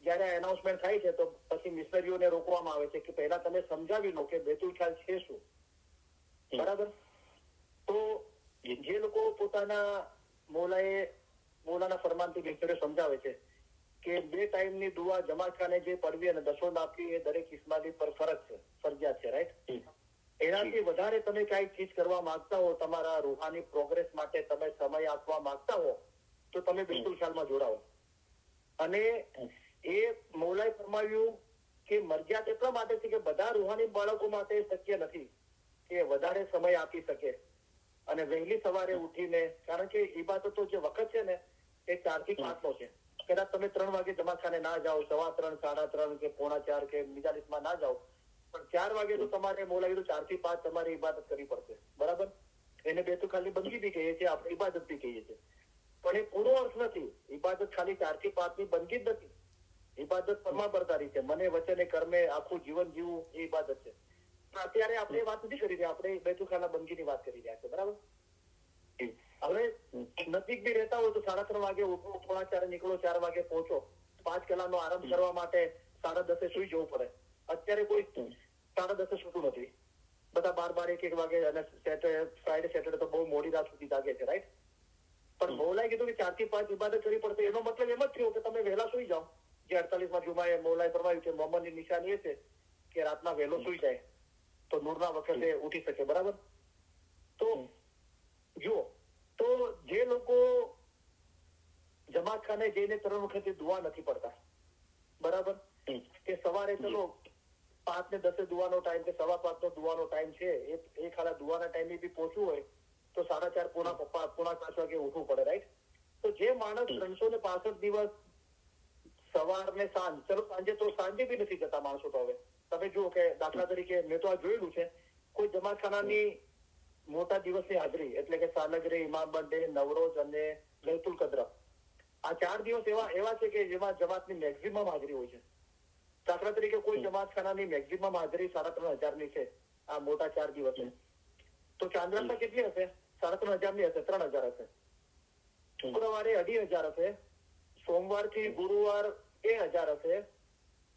જયારે એનાઉન્સમેન્ટ થાય છે તો પછી મિશનરીઓને રોકવામાં આવે છે કે પહેલા તમે સમજાવી લો કે બેતુખાન છે શું, બરાબર? તો જે લોકો પોતાના મૌલાના ફરમાનથી મિશનરીઓ સમજાવે છે કે 2 ટાઈમની દુઆ જમાતખાને જે પડવી અને દસોદ આપવી એ દરેક ઇસ્માઇલી પર ફરજ છે, ફરજિયાત છે, રાઈટ? એનાથી વધારે તમે કઈ ચીજ કરવા માંગતા હો, તમારા રૂહાની પ્રોગ્રેસ માટે તમે સમય આપવા માંગતા હો, તો તમે બેતુખાનમાં જોડાઓ. અને એ મૌલાએ ફરમાવ્યું કે મરજિયાત એટલા માટે છે કે બધા રૂહાની બાળકો માટે શક્ય નથી કે વધારે સમય આપી શકે અને વહેલી સવારે ઉઠીને, કારણ કે ઇબાદતો જે વખત છે ને એ 4 થી 5 નો છે. કદાચ તમે 3 વાગે જમાતખાને ના જાઓ, 3:15, 3:30 કે 3:45 કે મિજાલિસમાં ના જાઓ, પણ 4 વાગે તો તમારે મૌલાએ 4 થી 5 તમારે ઇબાદત કરવી પડશે, બરાબર? એને બેતુખાનની બંદગી બી કહીએ છીએ, આપણે ઇબાદત બી કહીએ છીએ. પણ એ પૂરો અર્થ નથી. ઇબાદત ખાલી 4 થી 5 ની બંદગી જ નથી. ઇબાદત ફરમાબરદારી છે, મને વચને કર્મે આખું જીવન જીવવું એ ઇબાદત છે. અત્યારે આપણે વાત નથી કરી રહ્યા, આપણે બેતુખાના બંદગીની વાત કરી રહ્યા છે, બરાબર? હવે નજીક બી રહેતા હોય તો 3:30 વાગે ઉઠો, 3:45 નીકળો, 4 વાગે પહોંચો, 5 કલાકનો આરામ કરવા માટે 10:30 સુઈ જવું પડે. અત્યારે કોઈ 10:30 સુતું નથી, બધા 12, 1 વાગે, અને ફ્રાઈડે સેટરડે તો બહુ મોડી રાત સુધી જાગે છે, રાઈટ? પણ મૌલાએ કીધું કે 4 થી 5 ઇબાદત કરવી પડશે. એનો મતલબ એમ જ થયો કે તમે વહેલા સુઈ જાઓ, જે 48માં જુમાએ મૌલાએ ફરમાવ્યું કે મોહમ્મદની નિશાની એ છે કે રાતના વહેલો સુઈ જાય તો નૂરના વખતે ઉઠી શકે. બરાબર. તો જુઓ, તો જે લોકો જમાતખાને જઈને 3 વખતે દુઆ નથી પડતા, બરાબર, કે સવારે ચલો 5 ને 10 દુવાનો ટાઈમ કે 5:15 દુવાનો ટાઈમ છે, એ ખાલા દુવાના ટાઈમે બી પહોંચવું હોય તો 4:30 પોણા 5 વાગે ઉઠવું પડે, રાઈટ. તો જે માણસ 365 દિવસ સવાર ને સાંજ, ચલો સાંજે તો સાંજે બી નથી જતા માણસો. તો હવે તમે જુઓ કે દાખલા તરીકે મેં તો આ જોયેલું છે, કોઈ જમાતખાનાની મોટા દિવસની હાજરી એટલે કે સાલગીરી, ઇમામ બર્થડે, નવરોઝ અને લૈતુલ કદ્ર, આ 4 દિવસ એવા છે કે જેમાં જમાતની મેક્સિમમ હાજરી હોય છે. દાખલા તરીકે કોઈ જમાતખાનાની મેક્સિમમ હાજરી 3,500 ની છે આ મોટા 4 દિવસે, તો ચાંદ્રાસા કેટલી હશે? 3,500 ની હશે, 3,000 હશે. શુક્રવારે 2,500 હશે, સોમવાર થી ગુરુવાર 1,000 હશે,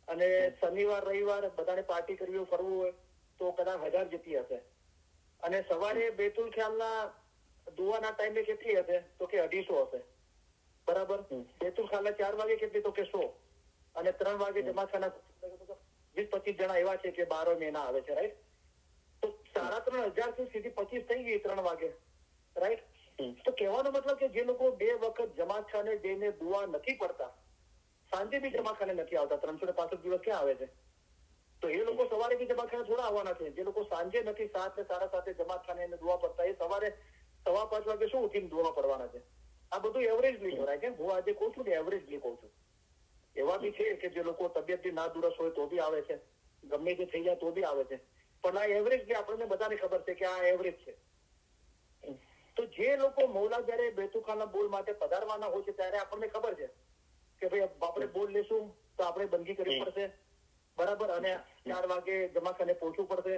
અને શનિવાર રવિવાર બધાને પાર્ટી કરવી ફરવું હોય તો કદાચ 1,000 જેટલી હશે. અને સવારે બેતુલ ખ્યાલના દુઆના ટાઈમે કેટલી હશે? તો કે 250 હશે, બરાબર. બેતુલ ખ્યાલના 4 વાગે કેટલી? તો કે 100. અને 3 વાગે જમાતખાના 20-25 જણા એવા છે કે 12 મહિના આવે છે, રાઈટ. તો 3,500 થી સીધી 25 થઈ ગઈ 3 વાગે, રાઈટ. તો કહેવાનો મતલબ કે જે લોકો 2 વખત જમાતખાને જઈને દુઆ નથી પડતા, સાંજે બી જમાતખાને નથી આવતા, 365 દિવસ ક્યાં આવે છે? તો એ લોકો સવારે બી જમાતખાને થોડા આવવાના છે. જે લોકો સાંજે નથી 7 ને 7:30 જમાતખાને દુઆ પડતા, એ સવારે 5:15 વાગે શું ઉઠીને દુઆ પડવાના છે? આ બધું એવરેજલી કહેવાય છે. હું આજે કહું છું ને એવરેજલી કહું છું. એવા બી છે કે જે લોકો તબિયતથી નાદુરસ્ત હોય તો બી આવે છે, ગમે તે થઈ જાય તો બી આવે છે, પણ આ એવરેજ જે આપણને બધાને ખબર છે કે આ એવરેજ છે. તો જે લોકો મૌલા જયારે બેતુખાના બોલ માટે પધારવાના હોય છે ત્યારે આપણને ખબર છે કે ભાઈ આપણે બોલ લેશું તો આપણે બંદગી કરવી પડશે, બરાબર. અને 4 વાગે જમાતખાને પહોંચવું પડશે,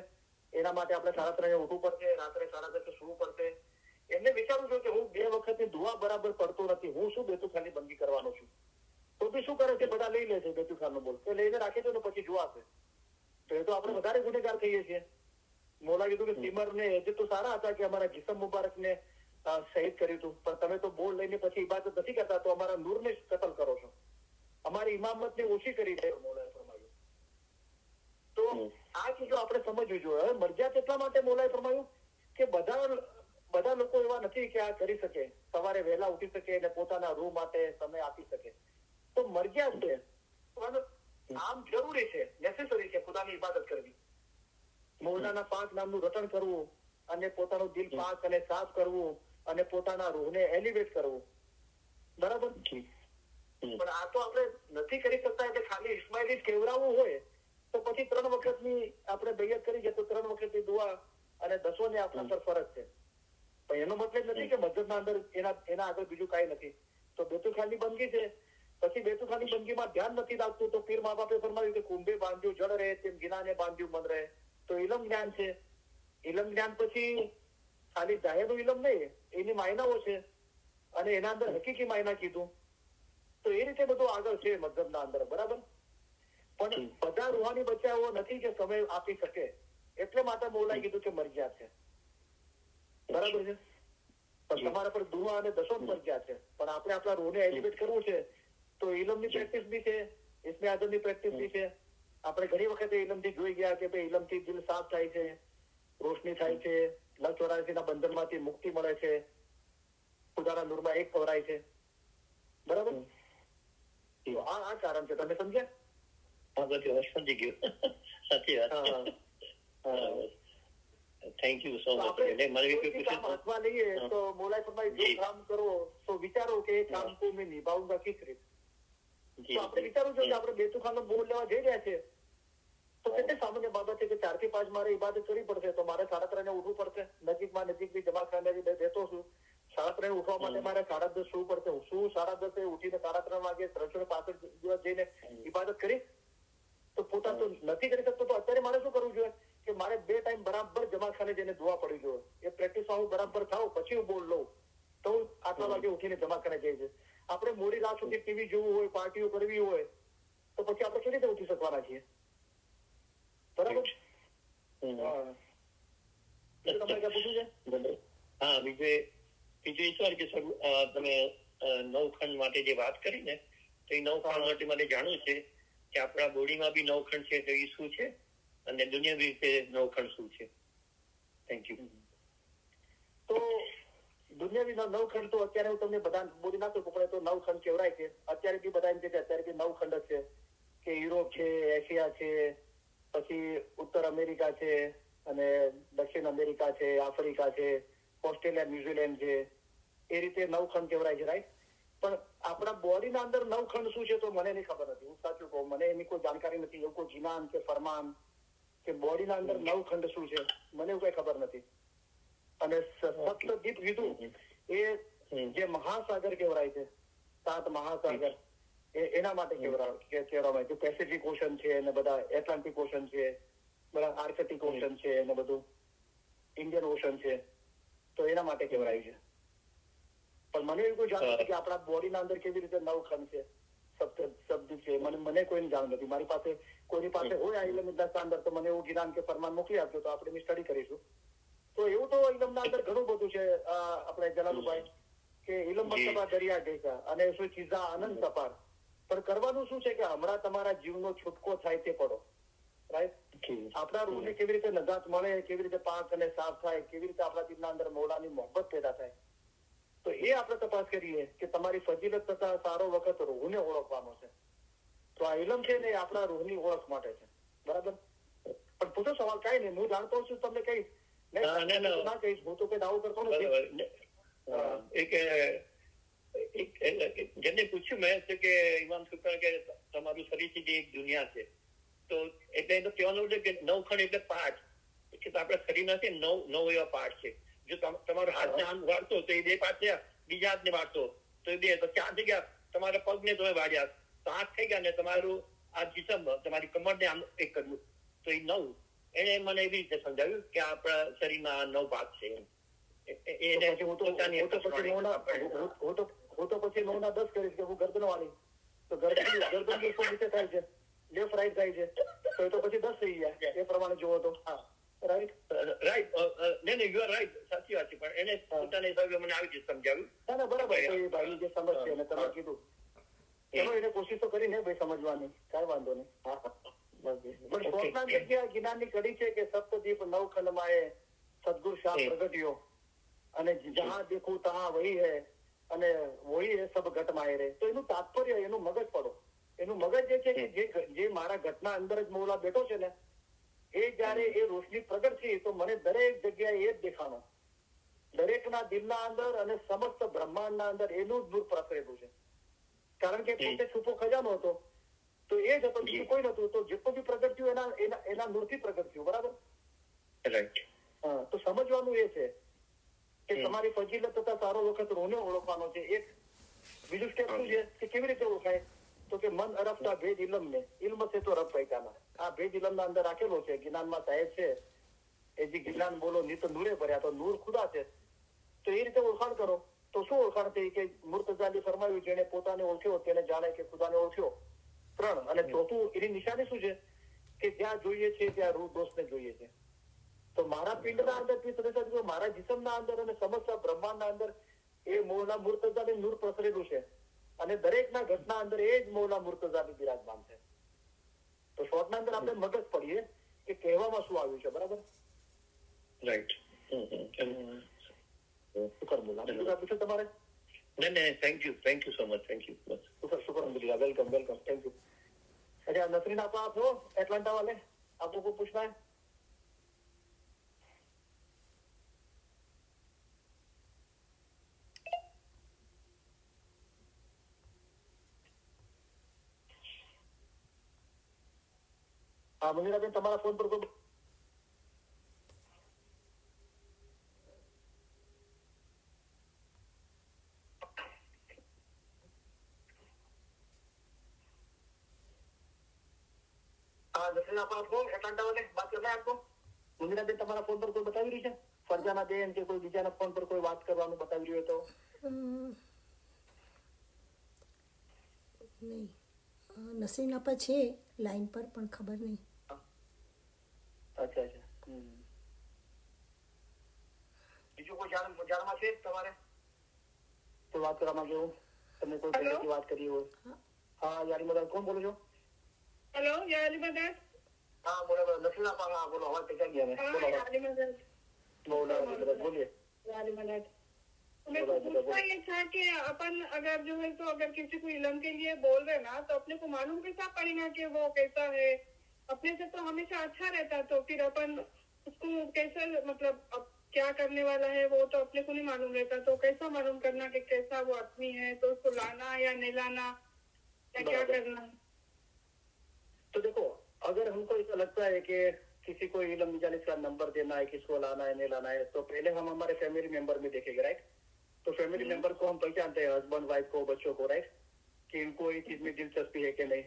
એના માટે આપણે 3:30 ઉઠવું પડશે, રાત્રે 10:30 સૂવું પડશે. એમને વિચારું છું કે હું 2 વખતની દુઆ બરાબર પડતો નથી, હું શું બેતુખાની બંદગી કરવાનો છું? તો બી શું કરે છે, બધા લઈ લે છે બેતુખાનો બોલ, તો લઈને રાખે છે ને પછી જોવાશે. તો એ તો આપણે વધારે ગુનેગાર થઈએ છીએ. મોલા કીધું કે સિમર ને એ તો સારા હતા કે અમારા જીસમ મુબારક ને શહીદ કર્યું હતું, પણ તમે તો બોલ લઈને પછી ઇબાદત નથી કરતા, તો અમારા નૂરને કતલ કરો છો, અમારી ઇમામતને ઓછી કરી દે, મોલાએ ફરમાવ્યું. તો આ ચીજો આપણે સમજવી જોઈએ. હવે મરજિયાત એટલા માટે મોલાએ ફરમાવ્યું કે બધા લોકો એવા નથી કે આ કરી શકે, સવારે વહેલા ઉઠી શકે અને પોતાના રૂહ માટે સમય આપી શકે. તો મરજિયાત છે, પણ આમ જરૂરી છે, નેસેસરી છે ખુદાની ઇબાદત કરવી, મૌલાના પાક નામનું રટણ કરવું, અને પોતાનું દિલ પાક અને સાફ કરવું, અને પોતાના રૂહને એલિવેટ કરવું, બરાબર. પણ આ તો આપણે નથી કરી શકતા એટલે ખાલી ઇસ્માઇલી જ કેવરાવવું હોય તો પછી 3 વખતની આપણે બૈયત કરી છે, તો 3 વખતની દુઆ અને 10 આપણા પર ફરજ છે. પણ એનો મતલબ નથી કે મસ્જિદના અંદર એના આગળ બીજું કાંઈ નથી. તો બેતુખાની બંદગી છે, પછી બેતુખાની બંદગીમાં ધ્યાન નથી રાખતું તો પીર મા બાપે ફરમાવ્યું કે કુંભે બાંધ્યું જળ રહે તેમ ગિનાને બાંધ્યું મન રહે. તો ઇલમ જ્ઞાન છે. ઇલમ જ્ઞાન પછી ખાલી જાહેરનું ઇલમ નહીં, એની માયનાઓ છે, અને એના અંદર હકીકી માયના કીધું. તો એ રીતે બધું આગળ છે મતલબના અંદર, બરાબર. પણ બધા રૂહાની બચ્ચાઓ નથી કે સમય આપી શકે, એટલે માટે મૌલાએ કીધું કે મરજિયાત છે, બરાબર છે. પણ તમારા પર દુઆ અને 10 મરજિયાત છે, પણ આપણે આપણા રૂહને એલિવેટ કરવું છે તો ઇલમની પ્રેક્ટિસ બી છે, ઇસ્મે આદમની પ્રેક્ટિસ બી છે. આપણે ઘણી વખતે ઇલમથી જોઈ ગયા કે ભાઈ ઇલમથી દિલ સાફ થાય છે, રોશની થાય છે, લક્ષ 84 ના બંધનમાંથી મુક્તિ મળે છે, ખુદાના નૂરમાં એક પવરાય છે, બરાબર. તો આ કારણ છે, તમે સમજ્યા? હા, બધું સમજી ગયું. સાચી વાત. Thank you so much. હાથમાં લઈએ તો મોલાએ ફરમાવ્યું જો કામ કરો તો વિચારો કે એ કામ કો મેં નિભાઉંગા કિસ રીતે. તો આપણે વિચારવું છે કે આપણે બેતુખાનો બોલ લેવા જઈ રહ્યા છે તો કેટલી સામાન્ય બાબત છે કે 4 થી 5 મારે ઇબાદત કરવી પડશે, તો મારે 3:30 ઉઠવું પડશે. નજીકની જમાતખાને બેઠો છું, 3:30 ઉઠવા માટે મારે 10:30 સૂવું પડશે. શું 10:30 ઉઠીને 3:30 વાગે 365 દિવસ જઈને ઇબાદત કરી? તો પોતા તો નથી કરી શકતો. તો અત્યારે મારે શું કરવું જોઈએ કે મારે 2 ટાઈમ બરાબર જમાતખાને જઈને દુઆ પડવી જોઈએ. એ પ્રેક્ટિસમાં હું બરાબર થાઉં પછી હું બોલ લઉં તો આટલા વાગે ઉઠીને જમાતખાને જઈએ છે. આપણે મોડી રાત સુધી ટીવી જોવું હોય, પાર્ટીઓ કરવી હોય તો પછી આપણે કેવી રીતે ઉઠી શકવાના છીએ, બરાબર. તમારે ક્યાં પૂછ્યું છે? હા, બીજું ઈશ્વર કે તમે 9 ખંડ માટે જે વાત કરી ને, તો એ નવખંડ માટે મને જાણવું છે કે આપણા બોડીમાં બી નવખંડ છે તો એ શું છે અને દુનિયાવી રીતે નવખંડ શું છે. Thank you. તો દુનિયાવી નવખંડ તો અત્યારે હું તમને બધા બોલી નાખું પડે તો નવખંડ કહેવાય છે. અત્યારે બી બધા એમ કે અત્યારે બી નવખંડ જ છે કે યુરોપ છે, એશિયા છે, પછી ઉત્તર અમેરિકા છે અને દક્ષિણ અમેરિકા છે, આફ્રિકા છે, ઓસ્ટ્રેલિયા, ન્યુઝીલેન્ડ છે, એ રીતે નવખંડ કહેવાય છે, રાઈટ. પણ આપણા બોડીના અંદર નવખંડ શું છે તો મને નહીં ખબર નથી. હું સાચું કહું, મને એની કોઈ જાણકારી નથી. એવું કોઈ જ્ઞાન કે ફરમાન કે બોડીના અંદર નવખંડ શું છે મને એવું કઈ ખબર નથી. અને સપ્તદ્વીપ કીધું એ જે મહાસાગર કહેવાય છે, 7 મહાસાગર, એના માટે કહેવામાં આવે છે. પેસિફિક ઓશન છે અને બધા એટલાન્ટિક ઓશન છે, બધા આર્કટિક ઓશન છે અને બધું ઇન્ડિયન ઓશન છે, તો એના માટે કહેવાય છે. પણ મને એવું કોઈ જાણ નથી કે આપણા બોડીના અંદર કેવી રીતે નવખંડ છે, સપ્તદ્વીપ છે. મને કોઈની જાણ નથી. મારી પાસે કોઈની પાસે હોય આ ઇલમના અંદર તો મને એવું જ્ઞાન કે ફરમાન મોકલી આપજો તો આપણે સ્ટડી કરીશું. તો એવું તો ઇલમના અંદર ઘણું બધું છે. આપણે જલાલુભાઈ કે ઇલમ મતલબ આ દરિયા જૈસા અને શું ચીઝા આનંદ સપાર. પણ કરવાનું શું છે કે હમણાં તમારા જીવનો છૂટકો થાય તે પડો, રાઈટ. આપણા રૂહને કેવી રીતે નજાત મળે, કેવી રીતે પાક અને સાફ થાય, કેવી રીતે આપણા દિલના અંદર મૌલાની મોહબ્બત પેદા થાય, તો એ આપણે તપાસ કરીએ કે તમારી ફજીલત તથા સારો વખત રૂહને ઓળખવાનો છે. તો આ ઇલમ છે ને આપણા રૂહની ઓળખ માટે છે, બરાબર. પણ પૂછો સવાલ. કઈ નહીં, હું જાણતો છું, તમને કહીશ. ના કહીશ, હું તો કઈ દાવો કરતો નથી. જેને પૂછ્યું મેં કે ઇમામ સુલતાન કે તમારું શરીર જે એક દુનિયા છે, તો એટલે એનો કહેવાનું છે કે નવખંડ એટલે પાર્ટ કે આપણા શરીરના છે નવ એવા પાર્ટ છે. જો તમારો હાથને આમ વાળતો તો એ 2 પાર્ટ થયા, બીજા હાથને વાળતો તો એ 2, તો 4 થઈ ગયા. તમારા પગને તમે વાળ્યા તો 8 થઈ ગયા ને તમારું આ જીસમ તમારી કમરને આમ એક કર્યું તો એ 9. એને મને એવી રીતે સમજાવ્યું કે આપણા શરીરમાં 9 ભાગ છે. હું તો પછી 9 ના 10 કરીશ કે હું ગરદન વાળી, તો ગરદન નીચે થાય છે, લેફ્ટ રાઈટ થાય છે, તો એ તો પછી 10 થઈ ગયા. એ પ્રમાણે જોવો તો રાઈટ. નહીં, યુ આર રાઈટ, સાચી વાત છે. પણ એને પોતાના હિસાબે મને આવી રીતે સમજાવ્યું. ના બરાબર છે ભાઈ, જે સમજ છે અને તમે કીધું ચલો એને કોશિશ તો કરીને ભાઈ સમજવાની, કઈ વાંધો નહીં. પણ સ્વપ્ના જગ્યા જ્ઞાનની કડી છે કે સપ્તદ્વીપ નવખંડમાં એ સદગુરુ શાહ પ્રગટ્યો અને જહાં દેખું તહાં વહી હે અને વહી હે સબ ઘટ માં રહે. તો એનું તાત્પર્ય, એનું મગજ પડો. એનું મગજ જે છે કે જે મારા ઘટના અંદર જ મોલા બેઠો છે ને, એ જયારે એ રોશની પ્રગટ થઈ તો મને દરેક જગ્યાએ એ જ દેખાણો. દરેકના દિલના અંદર અને સમસ્ત બ્રહ્માંડના અંદર એનું જ નૂર પ્રસરેલું છે. કારણ કે પોતે છુપો ખજાનો હતો તો એ જ હતો, બીજું કોઈ નતું. તો જેટલું બી પ્રગટ થયું એના નૂરથી પ્રગટ થયું, બરાબર. હા, તો સમજવાનું એ છે કે તમારી ફજીલત તથા સારો વખત રોને ઓળખવાનો છે. એક બીજું સ્ટેપ શું છે કે કેવી રીતે ઓળખાય, તો કે મન અરફતા ભેદ ઇલમ ને ઇલ્મ છે તો રબ પૈકાના. આ ભેદ ઇલમના અંદર રાખેલો છે. જ્ઞાનમાં સાહેબ છે એ જે જ્ઞાન બોલો નિત નૂરે ભર્યા, તો નૂર ખુદા છે. તો એ રીતે ઓળખાણ કરો. તો શું ઓળખાણ થઈ કે મુર્તઝાલી ફરમાવ્યું જેને પોતાને ઓળખ્યો તેને જાણે કે ખુદાને ઓળખ્યો. 3 અને ચોથું એની નિશાની શું છે કે જ્યાં જોઈએ છે ત્યાં રૂહ દોષને જોઈએ છે. તો મારા પિંડના અંદર, મારા જીસમના અંદર અને સમસ્ત બ્રહ્માંડના અંદર એ મૌલા મુર્તઝાની નૂર પ્રસરેલું છે અને દરેકના ઘટના અંદર એ જ મૌલા મુર્તઝાની બિરાજમાન છે. તો શોર્ટના અંદર આપણે મગજ પડીએ કે કહેવામાં શું આવ્યું છે, બરાબર. રાઈટ. શુક્ર બોલા પૂછો તમારે. नहीं, thank you so much, thank you. शुक्र अल्हम्दुलिल्लाह, वेलकम, थैंक यू. अच्छा नसरीन, आप हो एटलांटा वाले, आपको कुछ पूछना है? हाँ मुनीराबेन, તમારા ફોન પર કોઈ एटलांटा वाले बात करना है आपको. मुनीरा बेन તમારા ફોન પર કોઈ બતાવી રહી છે? ફરજાના બેન કે કોઈ બીજાના ફોન પર કોઈ વાત કરવાનું બતાવી રહ્યો તો? નહીં, નસીન આપા છે લાઈન પર પણ ખબર નહીં. અચ્છા. બીજું કોઈ જાણમાં છે તમારે તો વાત કરવા માંગે હું? તમને કોઈ પહેલેથી વાત કરી હોય? હા યારી મદદ કોણ બોલો છો? हेलो या अली मदद હા બોલો નથી ના પાડો બોલો અવાજ પકડી ગયા हाँ બોલો या अली मदद બોલો મદદ બોલીએ या अली मदद तो मेरे को पूछना ये था कि अपन अगर जो है तो अगर किसी को इलम के लिए बोल रहे ना तो अपने को मालूम कैसा पड़ेगा कि वो कैसा है? अपने से तो हमेशा अच्छा रहता तो फिर अपन उसको कैसे मतलब अब क्या करने वाला है वो तो अपने को नहीं मालूम रहता तो कैसा मालूम करना कि कैसा वो आदमी है तो उसको लाना या नहीं लाना या क्या करना? तो देखो अगर हमको ऐसा लगता है कि किसी को इलम निजालिस का नंबर देना है, किसको लाना है नहीं लाना है, तो पहले हम हमारे फैमिली मेंबर में देखेंगे, राइट? तो फैमिली मेंबर को हम पहचानते हैं, हस्बैंड वाइफ को, बच्चों को, राइट? कि इनको ये चीज में दिलचस्पी है कि नहीं।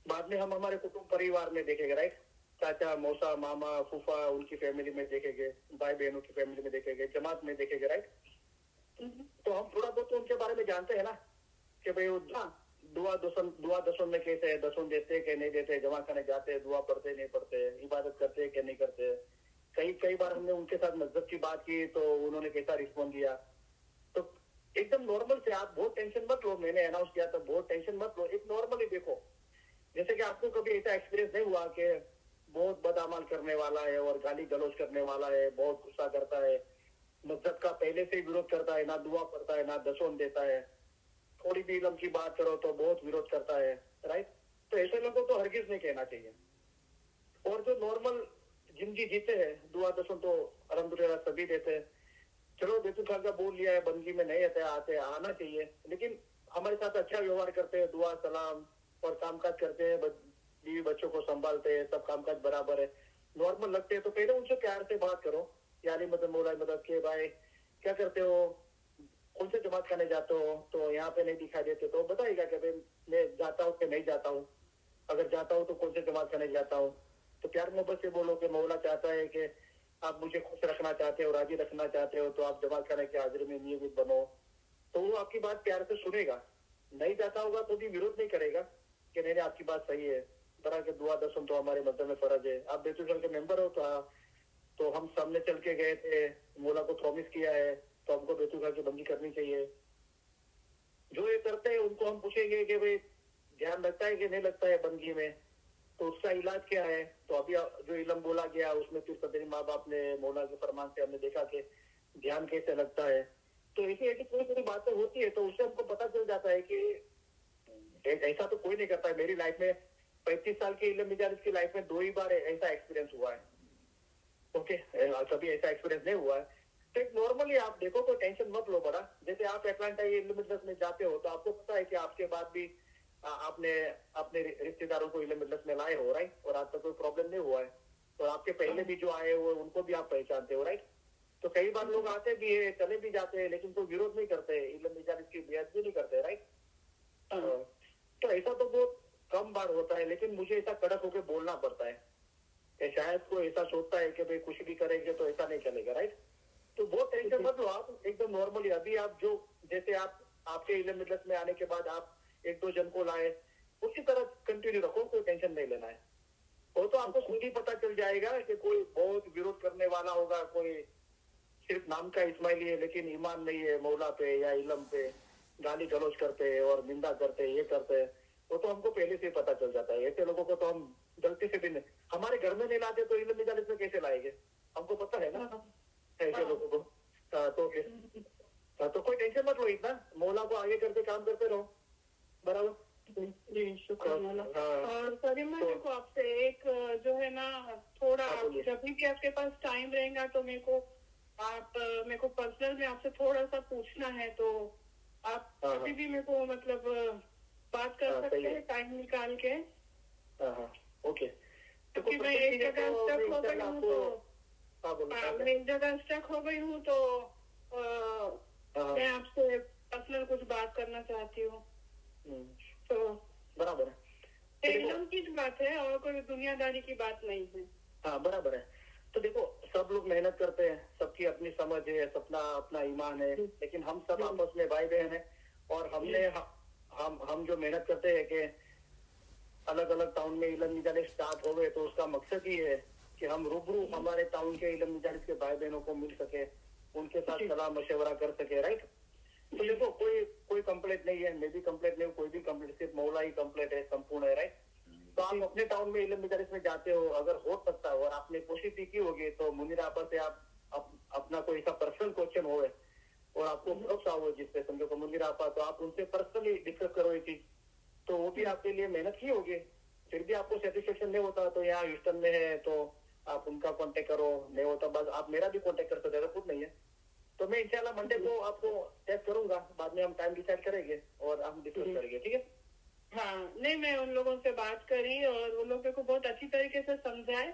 बाद में हम हमारे कुटुंब परिवार में देखेंगे, राइट? चाचा मौसा मामा फूफा उनकी फैमिली में देखेंगे, भाई बहनों की फैमिली में देखेंगे, जमात में देखेंगे, राइट? तो हम थोड़ा बहुत तो उनके बारे में जानते हैं ना कि भाई वो दुआ दसों में कैसे है, दसों देते हैं कि नहीं देते, जमा खाने जाते हैं, दुआ पढ़ते नहीं पढ़ते, इबादत करते हैं कि नहीं करते। कई बार हमने उनके साथ मस्जिद की बात की तो उन्होंने कैसा रिस्पॉन्ड किया। तो एकदम नॉर्मल से आप बहुत टेंशन मत लो, मैंने अनाउंस किया तो बहुत टेंशन मत लो, एक नॉर्मली देखो जैसे कि आपको कभी ऐसा एक्सपीरियंस नहीं हुआ कि बहुत बदअमल करने वाला है और गाली गलौज करने वाला है, बहुत गुस्सा करता है, मस्जिद का पहले से ही विरोध करता है, ना दुआ पढ़ता है ना दसों देता है, थोड़ी भी इलम की बात करो तो बहुत विरोध करता है, राइट? तो ऐसे लोगों को तो हरगिज नहीं कहना चाहिए। और जो नॉर्मल जिंदगी जीते हैं दुआ दसों तो अल्हम्दुलिल्लाह सभी देते हैं। चलो बेतुल खान का बोल लिया है, बंदगी में नहीं आते आना चाहिए, लेकिन हमारे साथ अच्छा व्यवहार करते हैं, दुआ सलाम और कामकाज करते हैं, बीवी बच्चों को संभालते हैं, सब कामकाज बराबर है, नॉर्मल लगते हैं, तो पहले उनसे प्यार से बात करो, यानी मदद मौला मदद के भाई क्या करते हो, कौन से जमात खाने जाते हो, तो यहाँ पे नहीं दिखाई देते तो बताइएगा कि भाई मैं जाता हूँ कि नहीं जाता हूँ, अगर जाता हूँ तो कौन से जमात खाने जाता हूँ। तो प्यार मोहब्बत से बोलो कि मौला चाहता है कि आप मुझे खुश रखना चाहते हो, राजी रखना चाहते हो, तो आप जमात खाने की हाजिरी में नियमित बनो, तो वो आपकी बात प्यार से सुनेगा। नहीं जाता होगा तो भी विरोध नहीं करेगा कि नहीं आपकी बात सही है, तरह के दुआ दसम तो हमारे मस्जिद में फर्ज है। आप बेतुल के मेंबर हो तो हम सामने चल के गए थे, मौला को प्रॉमिस किया है तो हमको बेतुल की बंदी करनी चाहिए। जो ये करते हैं उनको हम पूछेंगे कि भाई ध्यान लगता है कि नहीं लगता है बंदगी में, तो उसका इलाज क्या है। तो अभी जो इलम बोला गया उसमें फिर सदरी माँ बाप ने मौला के फरमान से हमने देखा कि ध्यान कैसे लगता है। तो ऐसी ऐसी कोई कोई बातें होती है तो उससे हमको पता चल जाता है कि ऐसा तो कोई नहीं करता है। मेरी लाइफ में 35 साल के इलम मिजाज की लाइफ में 2 ही बार ऐसा एक्सपीरियंस हुआ है, ओके, कभी ऐसा एक्सपीरियंस नहीं हुआ है। तो एक नॉर्मली आप देखो, कोई टेंशन मत लो बड़ा। जैसे आप एटलांटा इलम मिजाज में जाते हो तो आपको पता है कि आपके बाद भी आपने अपने रिश्तेदारों को इलम मिजाज में लाए हो, राइट, और आज तक कोई प्रॉब्लम नहीं हुआ है। और आपके पहले भी जो आए हो उनको भी आप पहचानते हो, राइट। तो कई बार लोग आते भी है, चले भी जाते हैं, लेकिन कोई विरोध नहीं करते, इलम मिजाज की बेइज्जती नहीं करते, राइट। तो ऐसा तो बहुत कम बार होता है, लेकिन मुझे ऐसा कड़क होकर बोलना पड़ता है। शायद कोई ऐसा सोचता है कि भाई कुछ भी करेंगे तो ऐसा नहीं चलेगा, राइट। तो बहुत टेंशन मत लो आप, एकदम नॉर्मली। अभी आप जो जैसे आपके इलम मिलत में आने के बाद आप 1-2 जन को लाए, उसी तरह कंटिन्यू रखो, कोई टेंशन नहीं लेना है। वो तो आपको खुद ही पता चल जाएगा कि कोई बहुत विरोध करने वाला होगा, कोई सिर्फ नाम का इस्माइली है लेकिन ईमान नहीं है मौला पे या इलम पे, गाली गलौज करते हैं और निंदा करते हैं, ये करते हैं, वो तो हमको पहले से पता चल जाता है। ऐसे लोगों को तो हम गलती से भी नहीं, हमारे घर में नहीं लाते तो इलम मिजालिस में कैसे लाएंगे, हमको पता है ना ऐसे लोगों को। तो कोई टेंशन मत लो इतना, मौला को आगे करके काम करते रहो, बराबर। जी शुक्र मौला। और सलीमा मेरे को आपसे एक जो है ना थोड़ा जब भी आपके पास टाइम रहेगा तो मेरे को पर्सनल में आपसे थोड़ा सा पूछना है, तो आप कभी भी मेरे को मतलब बात कर सकते हैं टाइम निकाल के। ओके। क्योंकि मैं एक जगह स्टक हो गई हूँ मैं एक जगह स्टक हो गई हूँ तो मैं आपसे पर्सनल कुछ बात करना चाहती हूँ। तो बराबर है, एकदम की बात है और कोई दुनियादारी की बात नहीं है। हाँ बराबर है। तो देखो सब लोग मेहनत करते हैं, सबकी अपनी समझ है, सबका अपना ईमान है, लेकिन हम सब आपस में भाई बहन है। और हम जो मेहनत करते हैं कि अलग अलग टाउन में इलम मिजालिस स्टार्ट हो गए, तो उसका मकसद ही है कि हम रूबरू हमारे टाउन के इलम मिजालिस के भाई बहनों को मिल सके, उनके साथ सलाह मशवरा कर सके, राइट। तो देखो कोई कंप्लेंट नहीं है, मैं भी कंप्लेंट नहीं हूँ, कोई भी कंप्लेंट, सिर्फ मौला ही कंप्लेंट है, संपूर्ण है, राइट। तो आप अपने टाउन में इल्म मदारिस में जाते हो, अगर हो सकता है और आपने कोशिश भी की होगी तो मुनीर आपा से आप अपना कोई ऐसा पर्सनल क्वेश्चन हो और आपको भरोसा हो जिससे समझो को मुनीर आपा, तो आप उनसे पर्सनली डिस्कस करो ये चीज, तो वो भी आपके लिए मेहनत की होगी। फिर भी आपको सेटिस्फेक्शन नहीं होता तो यहाँ ह्यूस्टन में है तो आप उनका कांटेक्ट करो, नहीं होता बस आप मेरा भी कांटेक्ट कर सकते हो, कुछ नहीं है। तो मैं इंशाल्लाह मंडे को आपको टेस्ट करूंगा, बाद में हम टाइम डिसाइड करेंगे और हम डिस्कस करेंगे, ठीक है। हाँ, नहीं मैं उन लोगों से बात करी और उन लोगों को बहुत अच्छी तरीके से समझाए,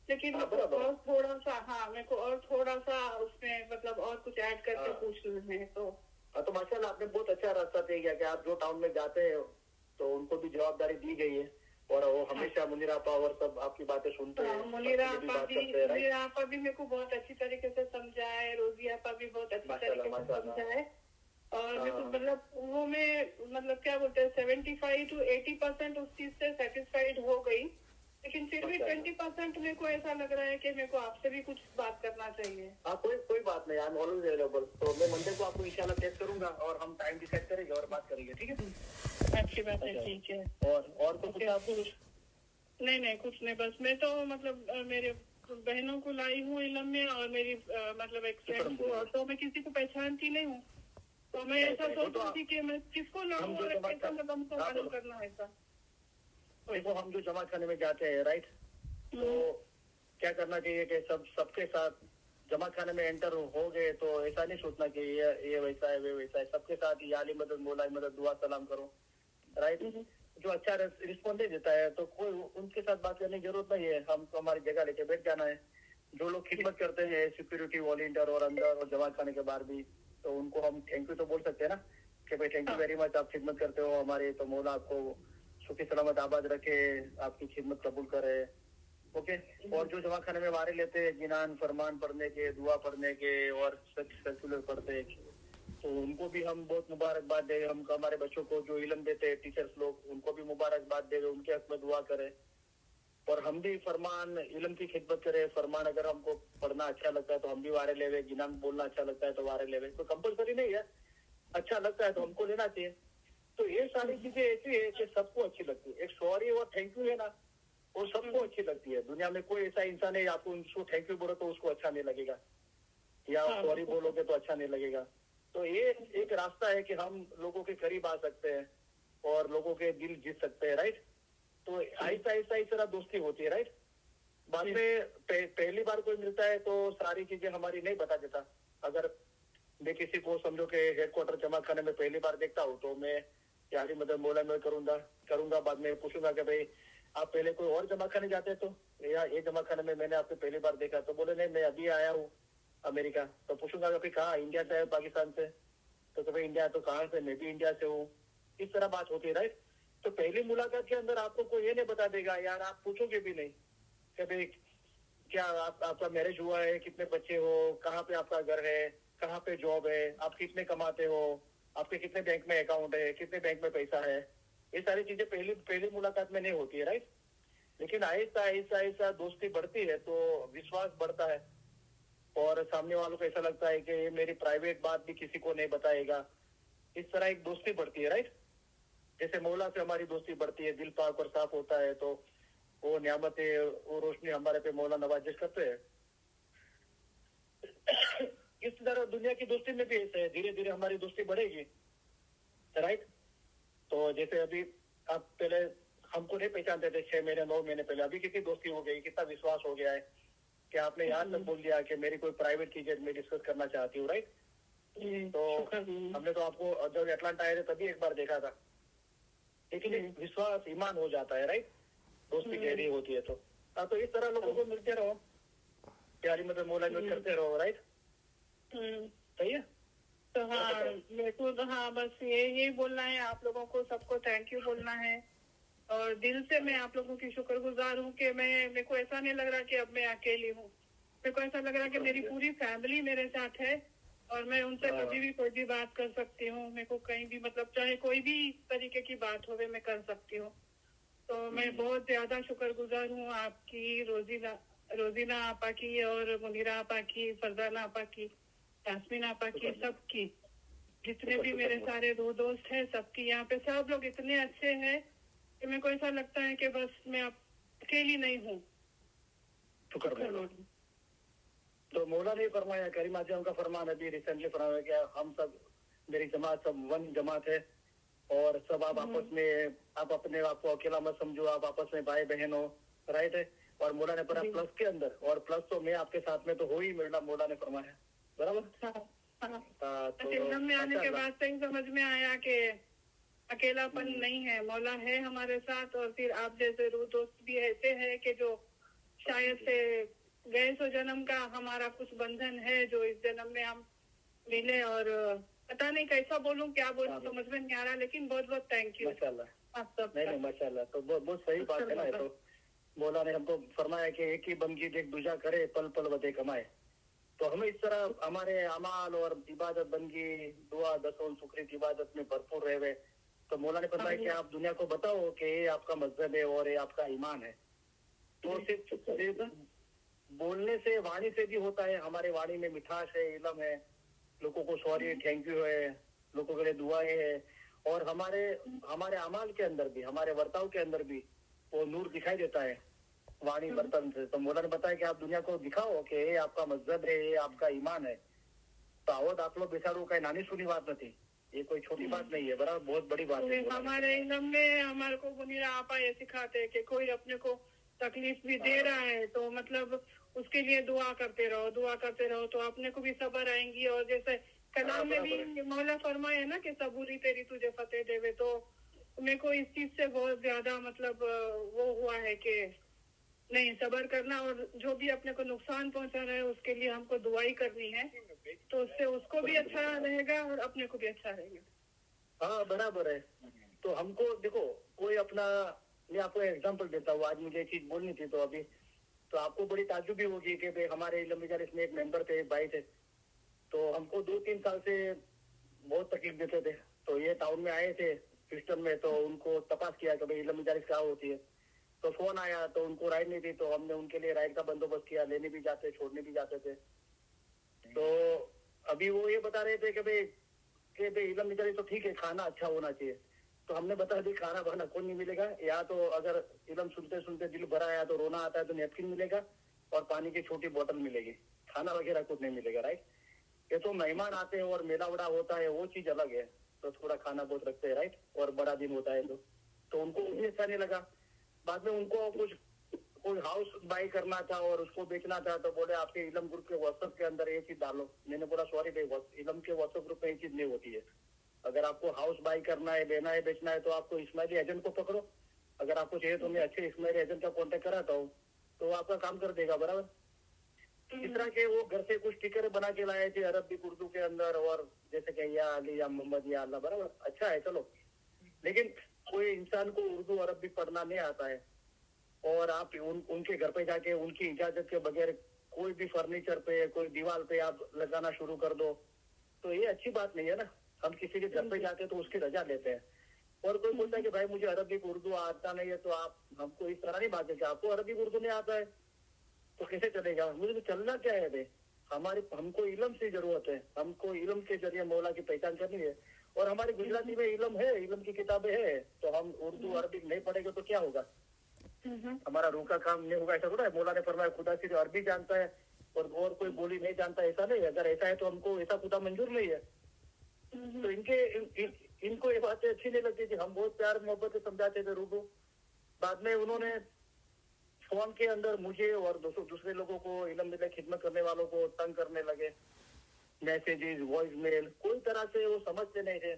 लेकिन हाँ, मेरे को बराबर। और थोड़ा सा, हाँ मेरे को और थोड़ा सा उसमें मतलब और कुछ ऐड करके हाँ। पूछना है। तो हाँ, तो माशाल्लाह आपने बहुत अच्छा रास्ता तय किया कि आप जो टाउन में जाते हैं तो उनको भी जवाबदारी दी गई है और वो हमेशा मुनीर आपा और सब आपकी बातें सुनते हैं, मुनीरा आपसे भी आपा बात भी करते हैं, राइट। मुनीरा आपा भी मेरे को बहुत अच्छी तरीके से समझाए, रोजी आपा भी बहुत अच्छी माशाल्लाह, तरीके से माशाल्लाह। समझाए और मेरे को हाँ। मतलब वो मैं मतलब क्या बोलते हैं 75 to 80% उस चीज से सेटिस्फाइड हो गई, लेकिन फिर भी माशाल्लाह। 20% मेरे को ऐसा लग रहा है कि मेरे को आपसे भी कुछ बात करना चाहिए। हाँ, कोई बात नहीं, आई एम ऑलवेज अवेलेबल। तो मैं मंडे को आपको इंशाल्लाह टेस्ट करूंगा और हम टाइम डिसाइड करेंगे और बात करेंगे, ठीक है। अच्छी बात है, ठीक है। और तो कुछ आपको नहीं कुछ नहीं, बस मैं तो मतलब मेरे बहनों को लाई हूँ इलम में और मेरी मतलब एक फ्रेंड को, और तो मैं किसी को पहचानती नहीं हूँ, तो मैं ऐसा सोच रही थी कि मैं किसको लाऊं और कैसा मतलब हमको मालूम करना है ऐसा। देखो हम जो जमा खाने में जाते हैं, राइट, तो क्या करना चाहिए कि सबके साथ जमा खाने में एंटर हो गए तो ऐसा नहीं सोचना कि ये वैसा है वे वैसा है, सबके साथ ये आली मदद मौला मदद दुआ सलाम करो, राइट। जो अच्छा रिस्पॉन्स देता है तो कोई उनके साथ बात करने की जरूरत नहीं है, हमको हमारी जगह लेके बैठ जाना है। जो लोग खिदमत करते हैं सिक्योरिटी वॉलंटियर और अंदर और जमा खाने के बाहर भी, तो उनको हम थैंक यू तो बोल सकते हैं ना कि भाई थैंक यू वेरी मच, आप खिदमत करते हो हमारे, तो मौला आपको सुखी सलामत आबाद रखे, आपकी खिदमत कबूल करे, ओके। और जो जमा खाने में वारे लेते हैं जिनान फरमान पढ़ने के, दुआ पढ़ने के और सर्कुलर पढ़ते हैं, तो उनको भी हम बहुत मुबारकबाद दे। हम हमारे बच्चों को जो इल्म देते हैं टीचर्स लोग, उनको भी मुबारकबाद दे, उनके हक में दुआ करें और हम भी फरमान इल्म की खिदमत करें। फरमान अगर हमको पढ़ना अच्छा लगता है तो हम भी वारे लेवे, जिनान बोलना अच्छा लगता है तो वारे लेवे, तो कंपलसरी नहीं है, अच्छा लगता है तो हमको लेना चाहिए। तो ये सारी चीजें ऐसी है कि सबको अच्छी लगती है। एक सॉरी और थैंक यू है ना, वो सबको अच्छी लगती है। दुनिया में कोई ऐसा इंसान है आपको उसको थैंक यू बोलो तो उसको अच्छा नहीं लगेगा, या सॉरी बोलोगे तो अच्छा नहीं लगेगा। तो ये एक रास्ता है कि हम लोगों के करीब आ सकते हैं और लोगों के दिल जीत सकते हैं, राइट। तो आहिस्ता आहिस्ता इस तरह दोस्ती होती है, राइट। बाद में पहली बार कोई मिलता है तो सारी चीजें हमारी नहीं बता देता। अगर मैं किसी को समझो कि हेडक्वार्टर जमा खाने में पहली बार देखता हूँ तो मैं यारी मदद मौला में करूंगा, बाद में पूछूंगा कि भाई आप पहले कोई और जमा खाने जाते तो, या ये जमा खाने में मैंने आपको पहली बार देखा, तो बोले नहीं मैं अभी आया हूँ अमेरिका। तो पूछूंगा कि कहाँ, इंडिया से है पाकिस्तान से, तो भाई इंडिया, तो कहाँ से, मैं भी इंडिया से हूँ। इस तरह बात होती है, राइट। तो पहली मुलाकात के अंदर आपको कोई ये नहीं बता देगा यार, आप पूछोगे भी नहीं कि भाई क्या आपका मैरिज हुआ है, कितने बच्चे हो, कहाँ पे आपका घर है, कहाँ पे जॉब है, आप कितने कमाते हो, आपके कितने बैंक में अकाउंट है, कितने बैंक में पैसा है। ये सारी चीजें पहली मुलाकात में नहीं होती है, राइट। लेकिन आहिस्ता आहिस्ता आहिस्ता दोस्ती बढ़ती है तो विश्वास बढ़ता है और सामने वालों को ऐसा लगता है कि ये मेरी प्राइवेट बात भी किसी को नहीं बताएगा। इस तरह एक दोस्ती बढ़ती है, राइट। जैसे मौला से हमारी दोस्ती बढ़ती है, दिल पाक और साफ होता है तो वो नियामतें, वो रोशनी हमारे पे मौला नवाजिश करते हैं। इस तरह दुनिया की दोस्ती में भी ऐसे है, धीरे धीरे हमारी दोस्ती बढ़ेगी, राइट। तो जैसे अभी आप पहले हमको नहीं पहचानते थे 6 महीने 9 महीने पहले, अभी कितनी दोस्ती हो गई, कितना विश्वास हो गया है कि आपने यहाँ तक बोल दिया कि मेरी कोई प्राइवेट चीजें मैं डिस्कस करना चाहती हूँ, राइट। तो हमने तो आपको जब अटलांटा आए थे तभी एक बार देखा था, लेकिन एक विश्वास ईमान हो जाता है, राइट, दोस्ती गहरी होती है तो। हाँ, तो इस तरह लोगों को मिलते रहो, प्यारी मदद मौला में करते रहो, राइट। सही है। तो हाँ मेरे को तो हाँ बस यही बोलना है आप लोगों को, सबको थैंक यू बोलना है और दिल से मैं आप लोगों की शुक्रगुजार हूँ कि मेरे को ऐसा नहीं लग रहा कि अब मैं अकेली हूँ। मेरे को ऐसा लग रहा कि मेरी पूरी फैमिली मेरे साथ है और मैं उनसे कभी भी कोई भी बात कर सकती हूँ। मेरे को कहीं भी मतलब चाहे कोई भी तरीके की बात हो मैं कर सकती हूँ। तो मैं बहुत ज्यादा शुक्रगुजार हूँ आपकी, रोजीना आपा की और मुनीरा आपा की, फरजाना आपा की, यास्मीन आपा की, सबकी। जितने भी मेरे सारे दोस्त हैं सबकी यहाँ पे सब लोग इतने अच्छे हैं कि मेरे को ऐसा लगता है कि बस मैं अकेली नहीं हूँ। शुक्र है। तो मौला ने फरमाया, करीम आजम का फरमान अभी रिसेंटली फरमाया कि हम सब, मेरी जमात सब वन जमात है और सब आप आपस में, आप अपने आप को अकेला मत समझो, आप आपस में भाई बहन हो, राइट है। और मौला ने पढ़ा प्लस के अंदर, और प्लस तो मैं आपके साथ में तो हो ही, मेरा मौला ने फरमाया, बराबर। तो इल्म में आने के बाद से ही समझ में आया कि अकेलापन नहीं है, मौला है हमारे साथ। और फिर आप जैसे रूह दोस्त भी ऐसे हैं कि जो शायद से गए सो जन्म का हमारा कुछ बंधन है जो इस जन्म में हम मिले। और पता नहीं कैसा बोलूं, क्या बोलूं, समझ में नहीं आ रहा, लेकिन बहुत बहुत थैंक यू माशाल्लाह। आप सब। नहीं माशाल्लाह, तो बहुत सही बात है ना। तो मौला ने हमको फरमाया कि एक ही बंगी देख दूजा करे, पल पल वदे कमाए। तो हमें इस तरह हमारे अमाल और इबादत बंगी, दुआ, दसों शुक्र इबादत में भरपूर रहे। तो मौला ने फरमाया कि आप दुनिया को बताओ कि ये आपका मजहब है और ये आपका ईमान है। तो सिर्फ बोलने से, वाणी से भी होता है। हमारे वाणी में मिठास है, इल्म है, लोगों को सॉरी, थैंक यू है, लोगों के लिए दुआएं है, और हमारे अमाल के अंदर भी, हमारे वर्ताव के अंदर भी वो नूर दिखाई देता है वाणी बर्तन से। तो मौला ने बताया कि आप दुनिया को दिखाओ कि ये आपका मजहब है, ये आपका ईमान है। तो आवो दाखलो बेचारू का नानी सुनी बात नहीं, ये कोई छोटी बात नहीं है, बराबर, बहुत बड़ी बात है। हमारे इल्म में हमारे को मुनीरा आपा ये सिखाते हैं कि कोई अपने को तकलीफ भी दे रहा है तो मतलब उसके लिए दुआ करते रहो तो अपने को भी सब्र आएंगी। और जैसे कलाम में भी मौला फरमाया ना कि सबूरी तेरी तुझे फतेह देवे, तो मेरे को इस चीज से बहुत ज्यादा मतलब वो हुआ है कि नहीं, सब्र करना, और जो भी अपने को नुकसान पहुंचा रहा है उसके लिए हमको दुआई करनी है, तो उससे उसको भी अच्छा रहेगा और अपने को भी अच्छा रहेगा। हाँ बराबर है। तो हमको देखो, कोई अपना, मैं आपको एग्जांपल देता हूँ। आज मुझे एक चीज बोलनी थी, तो अभी तो आपको बड़ी ताज्जुबी होगी कि भाई हमारे इल्म मजालिस में एक मेंबर थे, एक भाई थे, तो हमको 2-3 साल से बहुत तकलीफ देते थे। तो ये टाउन में आए थे सिस्टम में, तो उनको तपास किया कि भाई इल्म मजालिस क्या होती है। तो फोन आया, तो उनको राइड नहीं दी, तो हमने उनके लिए राइड का बंदोबस्त किया, लेने भी जाते, छोड़ने भी जाते थे। तो अभी वो ये बता रहे थे कि भाई इल्म मजालिस तो ठीक है, खाना अच्छा होना चाहिए। तो हमने बता दी खाना बना कौन नहीं मिलेगा, या तो अगर इल्म सुनते सुनते दिल भरा आया तो रोना आता है तो नैपकिन मिलेगा और पानी की छोटी बोतल मिलेगी, खाना वगैरह कुछ नहीं मिलेगा, राइट। ये तो मेहमान आते हैं और मेला वड़ा होता है, वो चीज अलग है, तो थोड़ा खाना बहुत रखते हैं, राइट, और बड़ा दिन होता है तो उनको भी अच्छा नहीं लगा। बाद में उनको कोई हाउस बाई करना था और उसको बेचना था, तो बोले आपके इल्म ग्रुप के व्हाट्सएप के अंदर ये चीज डालो। मैंने बोला सॉरी भाई, इल्म के व्हाट्सएप ग्रुप में ये चीज नहीं होती है। अगर आपको हाउस बाई करना है, लेना है, बेचना है, तो आपको इस्माइली एजेंट को पकड़ो। अगर आपको चाहिए तो मैं अच्छे इस्माइली एजेंट का कॉन्टेक्ट कराता हूँ, तो आपका काम कर देगा, बराबर। इस तरह के वो घर से कुछ स्टिकर बना के लाए थे अरबी उर्दू के अंदर, और जैसे कि या अली या मोहम्मद या अल्लाह, बराबर, अच्छा है, चलो। लेकिन कोई इंसान को उर्दू अरबी पढ़ना नहीं आता है, और आप उनके घर पे जाके उनकी इजाजत के बगैर कोई भी फर्नीचर पे, कोई दीवार पे आप लगाना शुरू कर दो, तो ये अच्छी बात नहीं है ना। हम किसी के घर पे जाते हैं तो उसकी रजा लेते हैं, और कोई बोलता है कि भाई मुझे अरबी उर्दू आता नहीं है, तो आप हमको इस तरह नहीं बात है कि आपको अरबी उर्दू नहीं आता है तो कैसे चलेगा। मुझे तो चलना क्या है भाई, हमको इल्म से जरूरत है, हमको इल्म के जरिए मौला की पहचान करनी है। और हमारी गुजराती में इल्म है, इल्म की किताबें है, तो हम उर्दू अरबी नहीं पढ़ेंगे तो क्या होगा, हमारा रूह का काम नहीं होगा। ऐसा थोड़ा है। मौला ने फरमाया खुदा सिर्फ अरबी जानता है और कोई बोली नहीं जानता, ऐसा नहीं है। अगर ऐसा है तो हमको ऐसा खुदा मंजूर नहीं है। तो इनको ये बातें अच्छी नहीं लगती थी। हम बहुत प्यार मोहब्बत से समझाते थे रूबू। बाद में उन्होंने फोन के अंदर मुझे और दूसरे लोगों को, इल्म में खिदमत करने वालों को तंग करने लगे, मैसेजेस, वॉइस मेल, कोई तरह से वो समझते नहीं थे।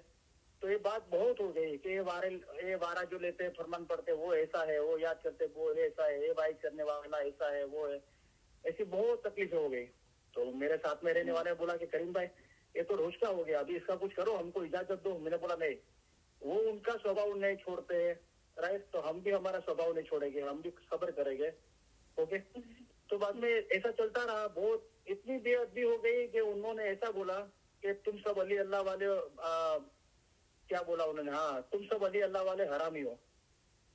तो ये बात बहुत हो गई कि ये वारा जो लेते फरमान पढ़ते वो ऐसा है, वो याद करते वो ऐसा है, ये वाइज करने वाला ऐसा है, वो है, ऐसी बहुत तकलीफ हो गई। तो मेरे साथ में रहने वाले ने बोला कि करीम भाई ये तो रोज का हो गया, अभी इसका कुछ करो, हमको इजाजत दो। मैंने बोला नहीं, वो उनका स्वभाव नहीं छोड़ते, राइट, तो हम भी हमारा स्वभाव नहीं छोड़ेंगे, हम भी सब्र करेंगे, ओके। तो बाद में ऐसा चलता रहा, बहुत इतनी बेअदबी हो गई कि उन्होंने ऐसा बोला कि तुम सब अली अल्लाह वाले, क्या बोला उन्होंने, हाँ तुम सब अली अल्लाह वाले हरामी हो,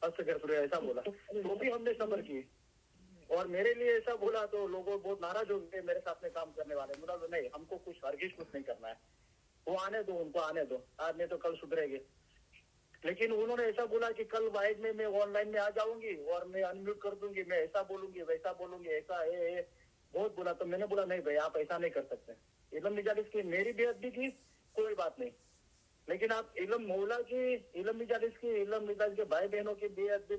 ऐसा बोला। तो भी हमने सब्र की, और मेरे लिए ऐसा बोला तो लोगों बहुत नाराज हो गए मेरे साथ में काम करने वाले। बोला नहीं, हमको कुछ हरगिज कुछ नहीं करना है, वो आने दो, उनको आने दो, आज नहीं तो कल सुधरेंगे। लेकिन उन्होंने ऐसा बोला कि कल वाइड में मैं ऑनलाइन में आ जाऊंगी और मैं अनम्यूट कर दूंगी, मैं ऐसा बोलूंगी वैसा बोलूंगी, ऐसा है बहुत बोला। तो मैंने बोला नहीं भाई, आप ऐसा नहीं कर सकते। इलम मिजालिस की मेरी बेअदबी की कोई बात नहीं, लेकिन आप इलम मौला की, इलम मिजालिस की, इलम मिजाज के भाई बहनों की बेअदबी